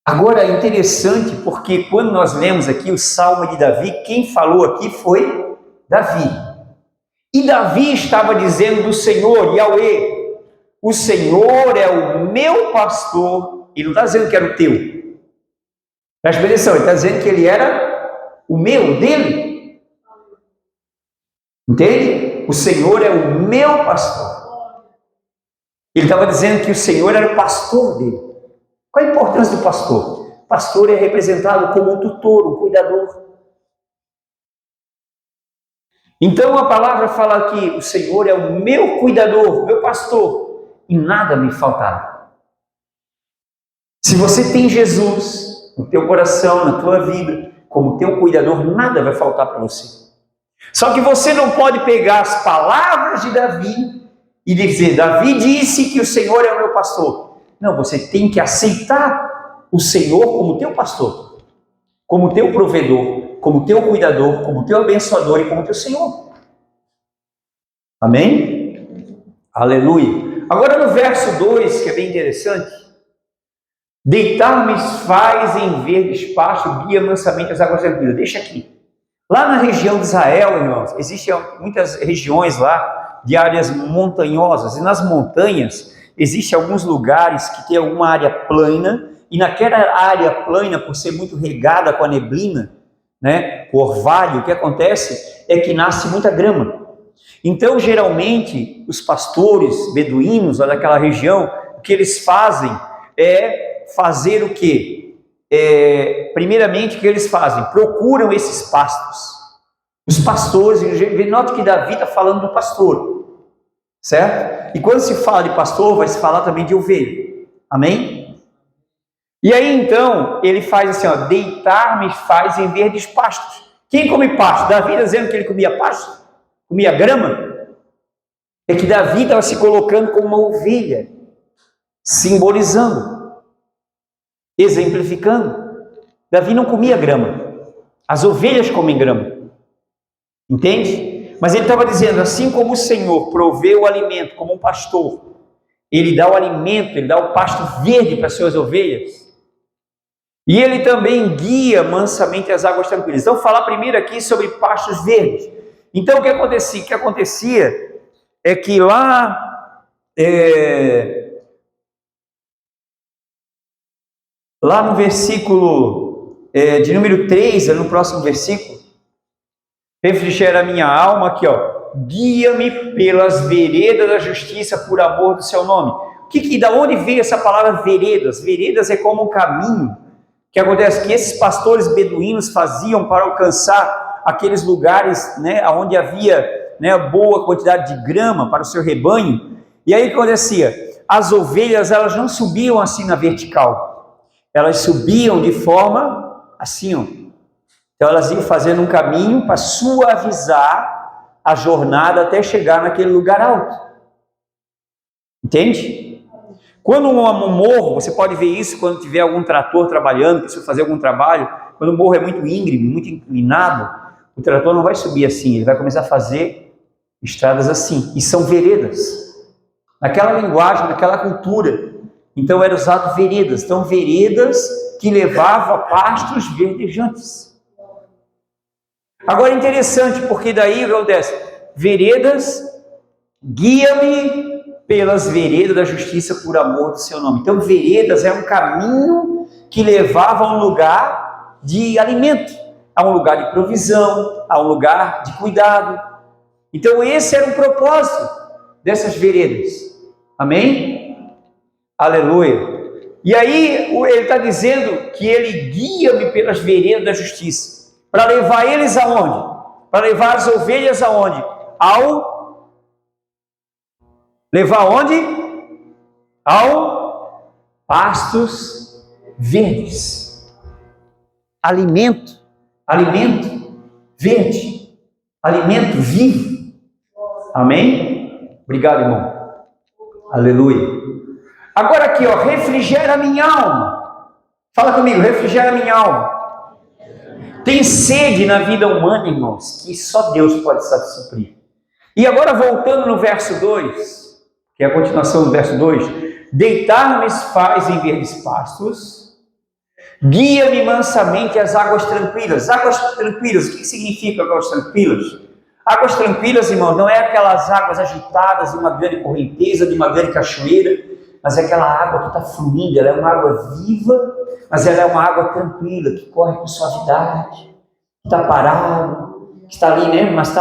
Agora é interessante porque quando nós lemos aqui o Salmo de Davi, quem falou aqui foi Davi. E Davi estava dizendo do Senhor, Yahweh, o Senhor é o meu pastor, e não está dizendo que era o teu. Presta atenção, ele está dizendo que ele era o meu, dele. Entende? O Senhor é o meu pastor. Ele estava dizendo que o Senhor era o pastor dele. Qual a importância do pastor? O pastor é representado como um tutor, um cuidador. Então a palavra fala que o Senhor é o meu cuidador, meu pastor, e nada me faltará. Se você tem Jesus no teu coração, na tua vida, como teu cuidador, nada vai faltar para você. Só que você não pode pegar as palavras de Davi e dizer, Davi disse que o Senhor é o meu pastor. Não, você tem que aceitar o Senhor como teu pastor. como teu provedor, como teu cuidador, como teu abençoador e como teu Senhor. Amém? Aleluia. Agora no verso 2, que é bem interessante, deitar-me faz em verdes pastos, guia mansamente as águas tranquilas. Deixa aqui. Lá na região de Israel, irmãos, existem muitas regiões lá de áreas montanhosas, e nas montanhas existem alguns lugares que tem alguma área plana, e naquela área plana, por ser muito regada com a neblina, né, o orvalho, o que acontece é que nasce muita grama. Então, geralmente, os pastores beduínos lá daquela região, o que eles fazem é fazer o quê? Primeiramente, o que eles fazem? Procuram esses pastos. Os pastores, nota que Davi está falando do pastor, certo? E quando se fala de pastor, vai se falar também de ovelha. Amém? E aí, então, ele faz assim, ó, deitar-me faz em verdes pastos. Quem come pasto? Davi está dizendo que ele comia pasto? Comia grama? É que Davi estava se colocando como uma ovelha, simbolizando, exemplificando. Davi não comia grama, as ovelhas comem grama, entende? Mas ele estava dizendo, assim como o Senhor provê o alimento como um pastor, ele dá o alimento, ele dá o pasto verde para as suas ovelhas, e ele também guia mansamente as águas tranquilas. Então, vou falar primeiro aqui sobre pastos verdes. Então, o que acontecia? O que acontecia é que lá no versículo de número 3, no próximo versículo, refrigera a minha alma, aqui ó, guia-me pelas veredas da justiça por amor do seu nome. Da onde veio essa palavra veredas? Veredas é como um caminho, que acontece que esses pastores beduínos faziam para alcançar aqueles lugares, né, onde havia, né, boa quantidade de grama para o seu rebanho. E aí o que acontecia? As ovelhas, elas não subiam assim na vertical, elas subiam de forma assim, ó. Então elas iam fazendo um caminho para suavizar a jornada até chegar naquele lugar alto. Entende? Quando um morro, você pode ver isso quando tiver algum trator trabalhando, precisa fazer algum trabalho, quando o morro é muito íngreme, muito inclinado, o trator não vai subir assim, ele vai começar a fazer estradas assim, e são veredas. Naquela linguagem, naquela cultura, então eram usadas veredas, então veredas que levavam a pastos verdejantes. Agora é interessante, porque daí o que acontece? Veredas, guia-me pelas veredas da justiça por amor do seu nome. Então, veredas é um caminho que levava a um lugar de alimento, a um lugar de provisão, a um lugar de cuidado. Então, esse era o propósito dessas veredas. Amém? Aleluia. E aí, ele está dizendo que ele guia-me pelas veredas da justiça. Para levar eles aonde? Para levar as ovelhas aonde? Levar aonde? Ao pastos verdes. Alimento verde, alimento vivo. Amém? Obrigado, irmão. Aleluia. Agora aqui, ó, refrigera a minha alma. Fala comigo, refrigera a minha alma. Tem sede na vida humana, irmãos, que só Deus pode suprir. E agora voltando no verso 2, que é a continuação do verso 2, deitar-me faz em verdes pastos, guia-me mansamente às águas tranquilas. Águas tranquilas, o que significa águas tranquilas? Águas tranquilas, irmãos, não é aquelas águas agitadas de uma grande correnteza, de uma grande cachoeira, mas é aquela água que está fluindo, ela é uma água viva, mas ela é uma água tranquila, que corre com suavidade, que está parado, que está ali, né? Mas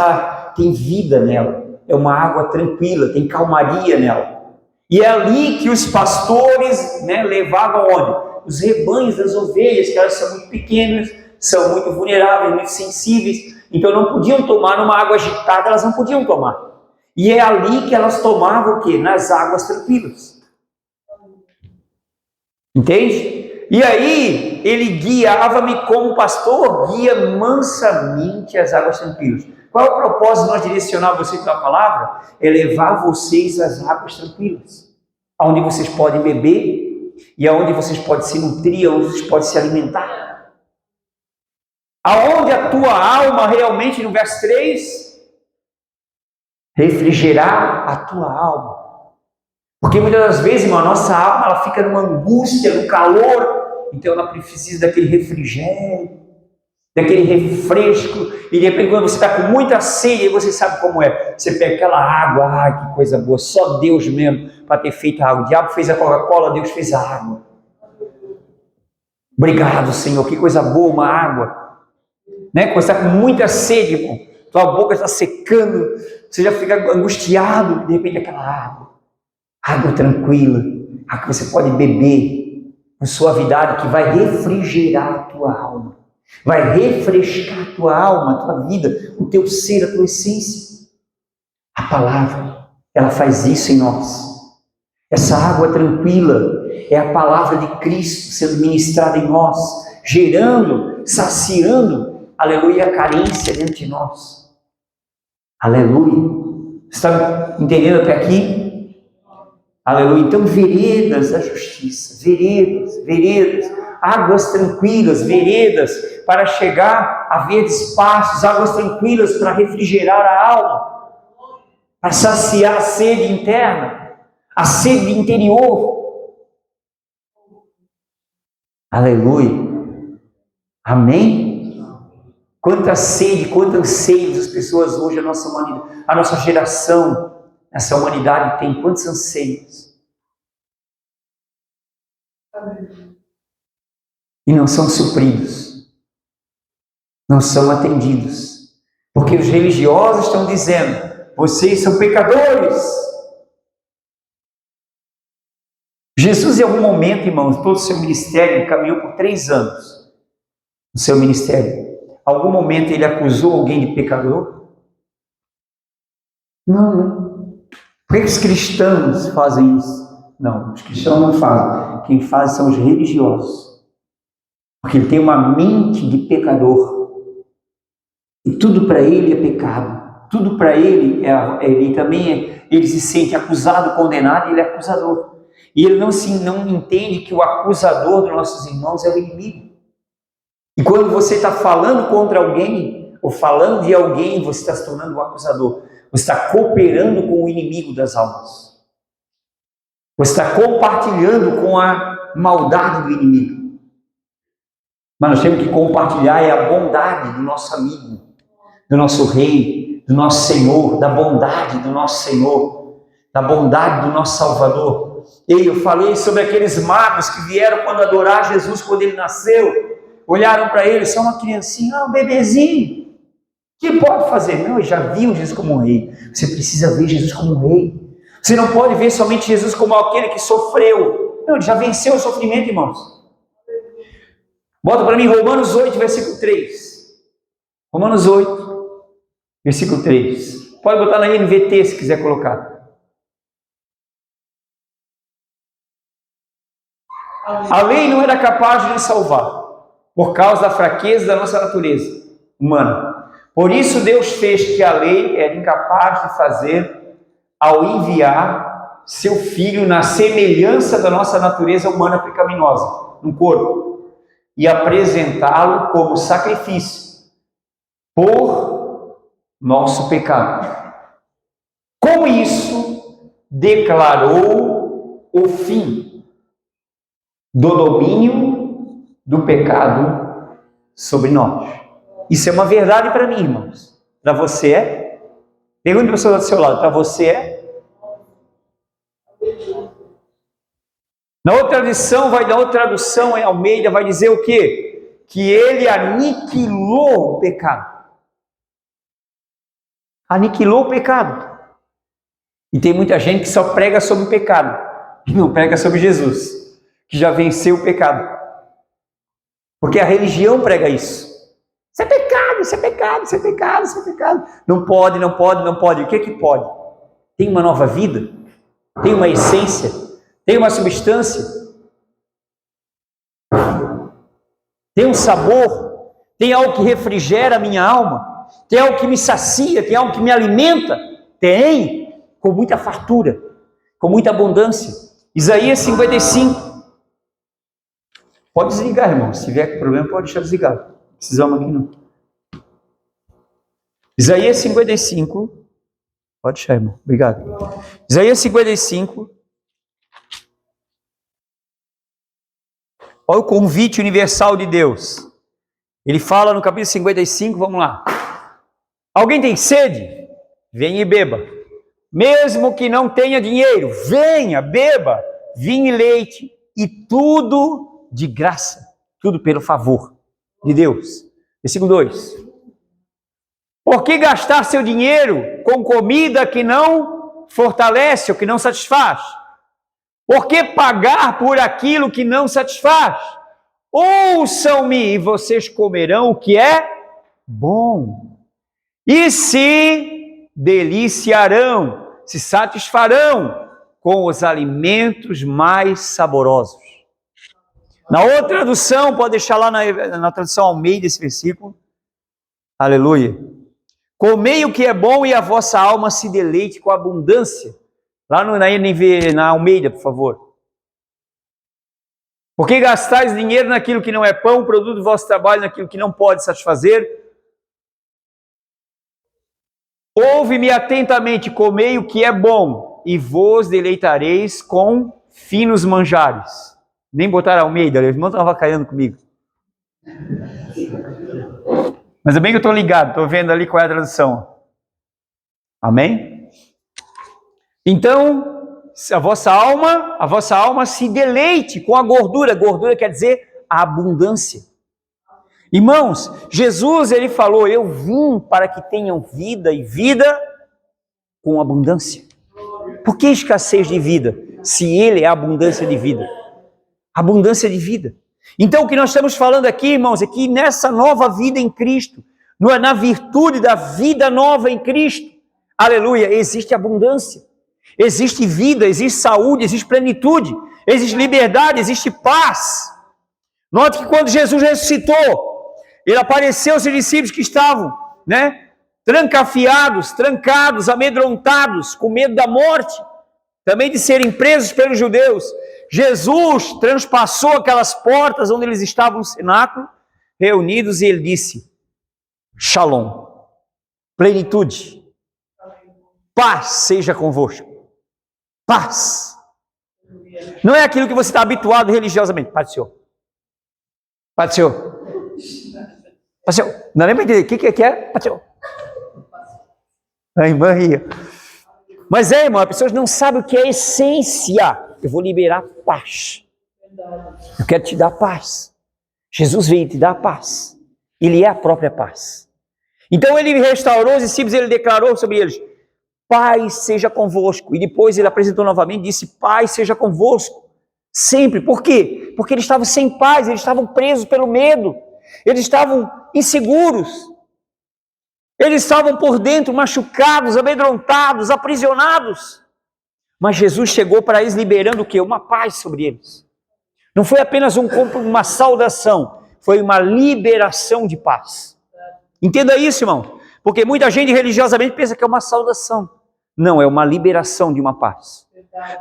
tem vida nela. É uma água tranquila, tem calmaria nela. E é ali que os pastores, né, levavam onde? Os rebanhos das ovelhas, que elas são muito pequenas, são muito vulneráveis, muito sensíveis, então não podiam tomar numa água agitada, elas não podiam tomar. E é ali que elas tomavam o quê? Nas águas tranquilas. Entende? E aí, ele guiava-me como pastor, guia mansamente as águas tranquilas. Qual é o propósito de nós direcionar vocês pela palavra? É levar vocês às águas tranquilas, onde vocês podem beber e aonde vocês podem se nutrir, onde vocês podem se alimentar. Aonde a tua alma realmente, no verso 3, refrigerar a tua alma. Porque muitas das vezes, irmão, a nossa alma ela fica numa angústia, no calor, então ela precisa daquele refrigério, daquele refresco, e de repente quando você está com muita sede, você sabe como é, você pega aquela água, ai que coisa boa, só Deus mesmo para ter feito a água. O diabo fez a Coca-Cola, Deus fez a água. Obrigado, Senhor, que coisa boa uma água, né? Quando você está com muita sede, irmão, tua boca está secando, você já fica angustiado, de repente aquela água tranquila, a que você pode beber com suavidade, que vai refrigerar a tua alma, vai refrescar a tua alma, a tua vida, o teu ser, a tua essência. A palavra, ela faz isso em nós. Essa água tranquila é a palavra de Cristo sendo ministrada em nós, gerando, saciando, aleluia, a carência dentro de nós. Aleluia. Está entendendo até aqui? Aleluia. Então, veredas da justiça, veredas, águas tranquilas, veredas para chegar a verdes pastos, águas tranquilas para refrigerar a alma, para saciar a sede interna, a sede interior. Aleluia. Amém? Quanta sede, quanto anseio as pessoas hoje, a nossa humanidade, a nossa geração, essa humanidade tem, quantos anseios. E não são supridos, não são atendidos, porque os religiosos estão dizendo, vocês são pecadores. Jesus, em algum momento, irmãos, todo o seu ministério, caminhou por 3 anos, no seu ministério. Em algum momento ele acusou alguém de pecador? Não. Por que os cristãos fazem isso? Não, os cristãos não fazem. Quem faz são os religiosos. Porque ele tem uma mente de pecador. E tudo para ele é pecado. Tudo para ele, ele se sente acusado, condenado, e ele é acusador. E ele não entende que o acusador dos nossos irmãos é o inimigo. E quando você está falando contra alguém, ou falando de alguém, você está se tornando o acusador. Você está cooperando com o inimigo das almas. Você está compartilhando com a maldade do inimigo. Mas nós temos que compartilhar a bondade do nosso amigo, do nosso rei, do nosso Senhor, da bondade do nosso Senhor, da bondade do nosso Salvador. E eu falei sobre aqueles magos que vieram quando adorar Jesus, quando ele nasceu, olharam para ele, só uma criancinha, um bebezinho, o que pode fazer? Não, já viu Jesus como um rei. Você precisa ver Jesus como um rei. Você não pode ver somente Jesus como aquele que sofreu. Não, ele já venceu o sofrimento, irmãos. Bota para mim Romanos 8, versículo 3. Romanos 8, versículo 3. Pode botar na NVT se quiser colocar. A lei não era capaz de nos salvar, por causa da fraqueza da nossa natureza humana. Por isso Deus fez que a lei era incapaz de fazer ao enviar seu Filho na semelhança da nossa natureza humana pecaminosa, no corpo, e apresentá-lo como sacrifício por nosso pecado. Com isso, declarou o fim do domínio do pecado sobre nós. Isso é uma verdade para mim, irmãos. Para você é? Pergunte para a pessoa do seu lado, para você é? Na outra tradução em Almeida, vai dizer o quê? Que ele aniquilou o pecado. Aniquilou o pecado. E tem muita gente que só prega sobre o pecado, e não prega sobre Jesus, que já venceu o pecado. Porque a religião prega isso. Isso é pecado, isso é pecado, isso é pecado, isso é pecado. Não pode, não pode, não pode. O que é que pode? Tem uma nova vida? Tem uma essência? Tem uma substância? Tem um sabor? Tem algo que refrigera a minha alma? Tem algo que me sacia? Tem algo que me alimenta? Tem, com muita fartura, com muita abundância. Isaías 55. Pode desligar, irmão. Se tiver problema, pode deixar desligado. Precisamos aqui não. Isaías 55. Pode deixar, irmão. Obrigado. Isaías 55. Olha o convite universal de Deus. Ele fala no capítulo 55, vamos lá. Alguém tem sede? Venha e beba. Mesmo que não tenha dinheiro, venha, beba vinho e leite, e tudo de graça, tudo pelo favor de Deus. Versículo 2. Por que gastar seu dinheiro com comida que não fortalece ou que não satisfaz? Por que pagar por aquilo que não satisfaz? Ouçam-me e vocês comerão o que é bom. E se deliciarão, se satisfarão com os alimentos mais saborosos. Na outra tradução, pode deixar lá na tradução Almeida esse versículo. Aleluia. Comei o que é bom e a vossa alma se deleite com abundância. Lá na NV, na Almeida, por favor. Por que gastais dinheiro naquilo que não é pão, produto do vosso trabalho naquilo que não pode satisfazer? Ouve-me atentamente, comei o que é bom, e vos deleitareis com finos manjares. Nem botaram Almeida, o irmão estava caindo comigo. Mas é bem que eu estou ligado, estou vendo ali qual é a tradução. Amém? Então, a vossa alma se deleite com a gordura. Gordura quer dizer a abundância. Irmãos, Jesus, ele falou, eu vim para que tenham vida e vida com abundância. Por que escassez de vida? Se ele é a abundância de vida. Abundância de vida. Então, o que nós estamos falando aqui, irmãos, é que nessa nova vida em Cristo, na virtude da vida nova em Cristo, aleluia, existe abundância, existe vida, existe saúde, existe plenitude, existe liberdade, existe paz. Note que quando Jesus ressuscitou, ele apareceu aos seus discípulos que estavam, trancafiados, trancados, amedrontados, com medo da morte, também de serem presos pelos judeus. Jesus transpassou aquelas portas onde eles estavam no cenáculo, reunidos, e ele disse, Shalom, plenitude, paz seja convosco, paz. Não é aquilo que você está habituado religiosamente, Pai do Senhor, Pai do Senhor, Pai do Senhor, não lembra de o que é? Pai do Senhor. A irmã ria. Mas irmão, as pessoas não sabem o que é essência. Eu vou liberar paz. Eu quero te dar paz. Jesus veio te dar paz. Ele é a própria paz. Então ele restaurou os discípulos, ele declarou sobre eles, paz seja convosco. E depois ele apresentou novamente e disse, paz seja convosco. Sempre. Por quê? Porque eles estavam sem paz, eles estavam presos pelo medo. Eles estavam inseguros. Eles estavam por dentro machucados, amedrontados, aprisionados. Mas Jesus chegou para eles liberando o quê? Uma paz sobre eles. Não foi apenas uma saudação, foi uma liberação de paz. Entenda isso, irmão. Porque muita gente religiosamente pensa que é uma saudação. Não, é uma liberação de uma paz.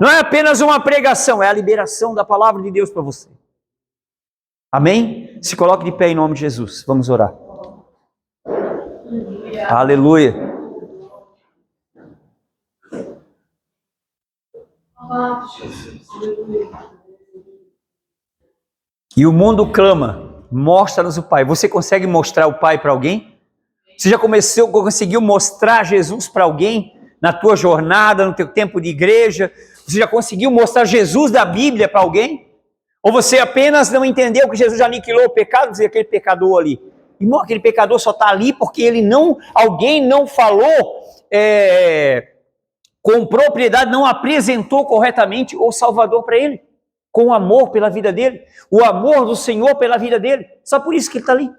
Não é apenas uma pregação, é a liberação da palavra de Deus para você. Amém? Se coloque de pé em nome de Jesus. Vamos orar. Aleluia. E o mundo clama, mostra-nos o Pai. Você consegue mostrar o Pai para alguém? Você já conseguiu mostrar Jesus para alguém na tua jornada, no teu tempo de igreja? Você já conseguiu mostrar Jesus da Bíblia para alguém? Ou você apenas não entendeu que Jesus já aniquilou o pecado, e aquele pecador ali? Irmão, aquele pecador só está ali porque alguém não falou com propriedade, não apresentou corretamente o Salvador para ele, com amor pela vida dele, o amor do Senhor pela vida dele. Só por isso que ele está ali.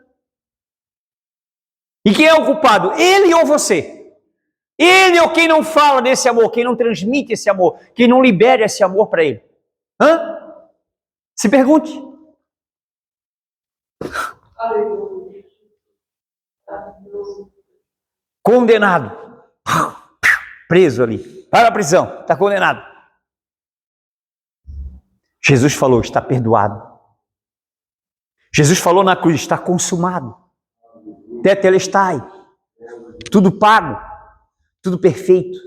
E quem é o culpado? Ele ou você? Ele ou quem não fala desse amor, quem não transmite esse amor, quem não libera esse amor para ele? Se pergunte. Condenado, preso ali, para a prisão, está condenado. Jesus falou, está perdoado. Jesus falou na cruz, está consumado. Tetelestai. Tudo pago, tudo perfeito,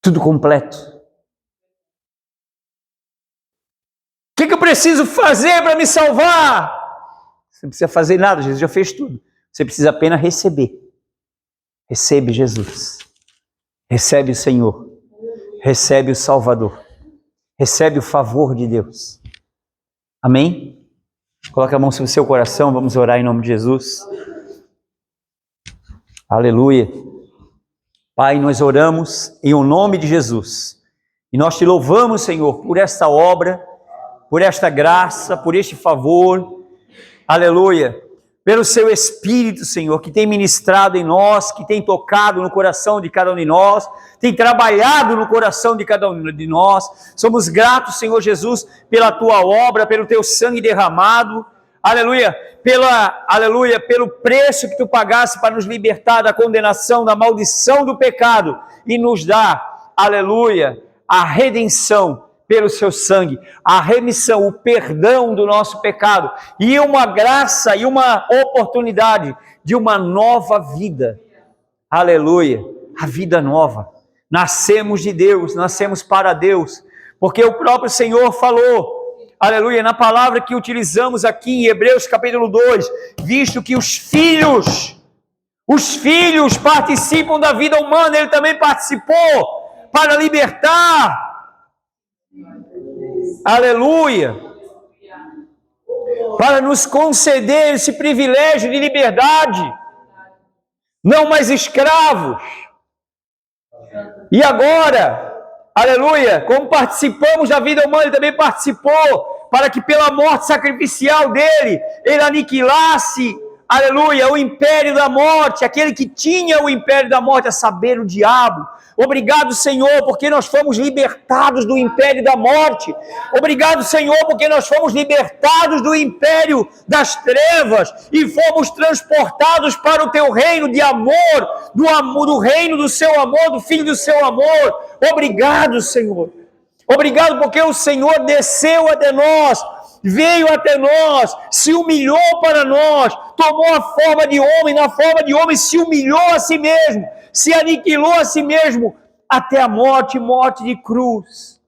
tudo completo. O que eu preciso fazer para me salvar? Você não precisa fazer nada, Jesus já fez tudo. Você precisa apenas receber. Recebe Jesus. Recebe o Senhor. Recebe o Salvador. Recebe o favor de Deus. Amém? Coloque a mão sobre o seu coração, vamos orar em nome de Jesus. Aleluia. Pai, nós oramos em o nome de Jesus. E nós te louvamos, Senhor, por esta obra, por esta graça, por este favor. Aleluia. Pelo seu Espírito, Senhor, que tem ministrado em nós, que tem tocado no coração de cada um de nós, tem trabalhado no coração de cada um de nós. Somos gratos, Senhor Jesus, pela tua obra, pelo teu sangue derramado. Aleluia, pelo preço que tu pagaste para nos libertar da condenação, da maldição do pecado e nos dar, aleluia, a redenção pelo seu sangue, a remissão, o perdão do nosso pecado e uma graça e uma oportunidade de uma nova vida. Aleluia, a vida nova. Nascemos de Deus, nascemos para Deus, porque o próprio Senhor falou, aleluia, na palavra que utilizamos aqui em Hebreus capítulo 2, visto que os filhos participam da vida humana, ele também participou para libertar. Aleluia, para nos conceder esse privilégio de liberdade, não mais escravos. E agora, aleluia, como participamos da vida humana, ele também participou para que pela morte sacrificial dele, ele aniquilasse, aleluia, o império da morte, aquele que tinha o império da morte, a saber, o diabo. Obrigado, Senhor, porque nós fomos libertados do império da morte. Obrigado, Senhor, porque nós fomos libertados do império das trevas e fomos transportados para o teu reino de amor, do reino do seu amor, do Filho do seu amor. Obrigado, Senhor. Obrigado porque o Senhor desceu até nós, veio até nós, se humilhou para nós, tomou a forma de homem, na forma de homem se humilhou a si mesmo, se aniquilou a si mesmo, até a morte de cruz.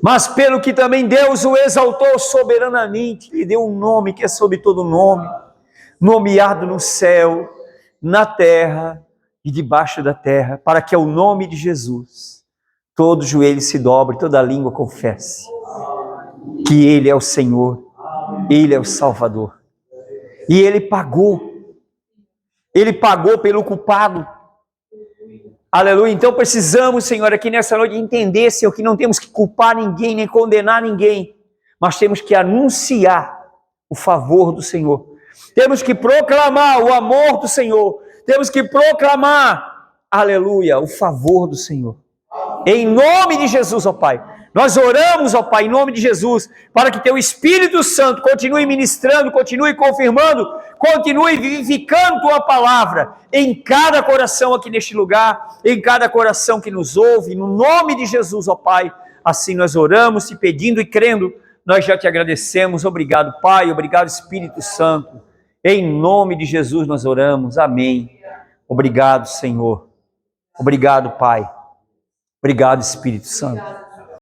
Mas pelo que também Deus o exaltou soberanamente, lhe deu um nome que é sobre todo nome, nomeado no céu, na terra e debaixo da terra, para que ao nome de Jesus, todo joelho se dobre, toda língua confesse que Ele é o Senhor, Ele é o Salvador. E Ele pagou pelo culpado. Aleluia, então precisamos, Senhor, aqui nessa noite entender, Senhor, que não temos que culpar ninguém, nem condenar ninguém, mas temos que anunciar o favor do Senhor. Temos que proclamar o amor do Senhor. Temos que proclamar, aleluia, o favor do Senhor. Em nome de Jesus, ó Pai. Nós oramos, ó Pai, em nome de Jesus, para que Teu Espírito Santo continue ministrando, continue confirmando, continue vivificando Tua palavra em cada coração aqui neste lugar, em cada coração que nos ouve, no nome de Jesus, ó Pai. Assim nós oramos, Te pedindo e crendo, nós já Te agradecemos. Obrigado, Pai, obrigado, Espírito Santo. Em nome de Jesus nós oramos, amém. Obrigado, Senhor. Obrigado, Pai. Obrigado, Espírito Santo.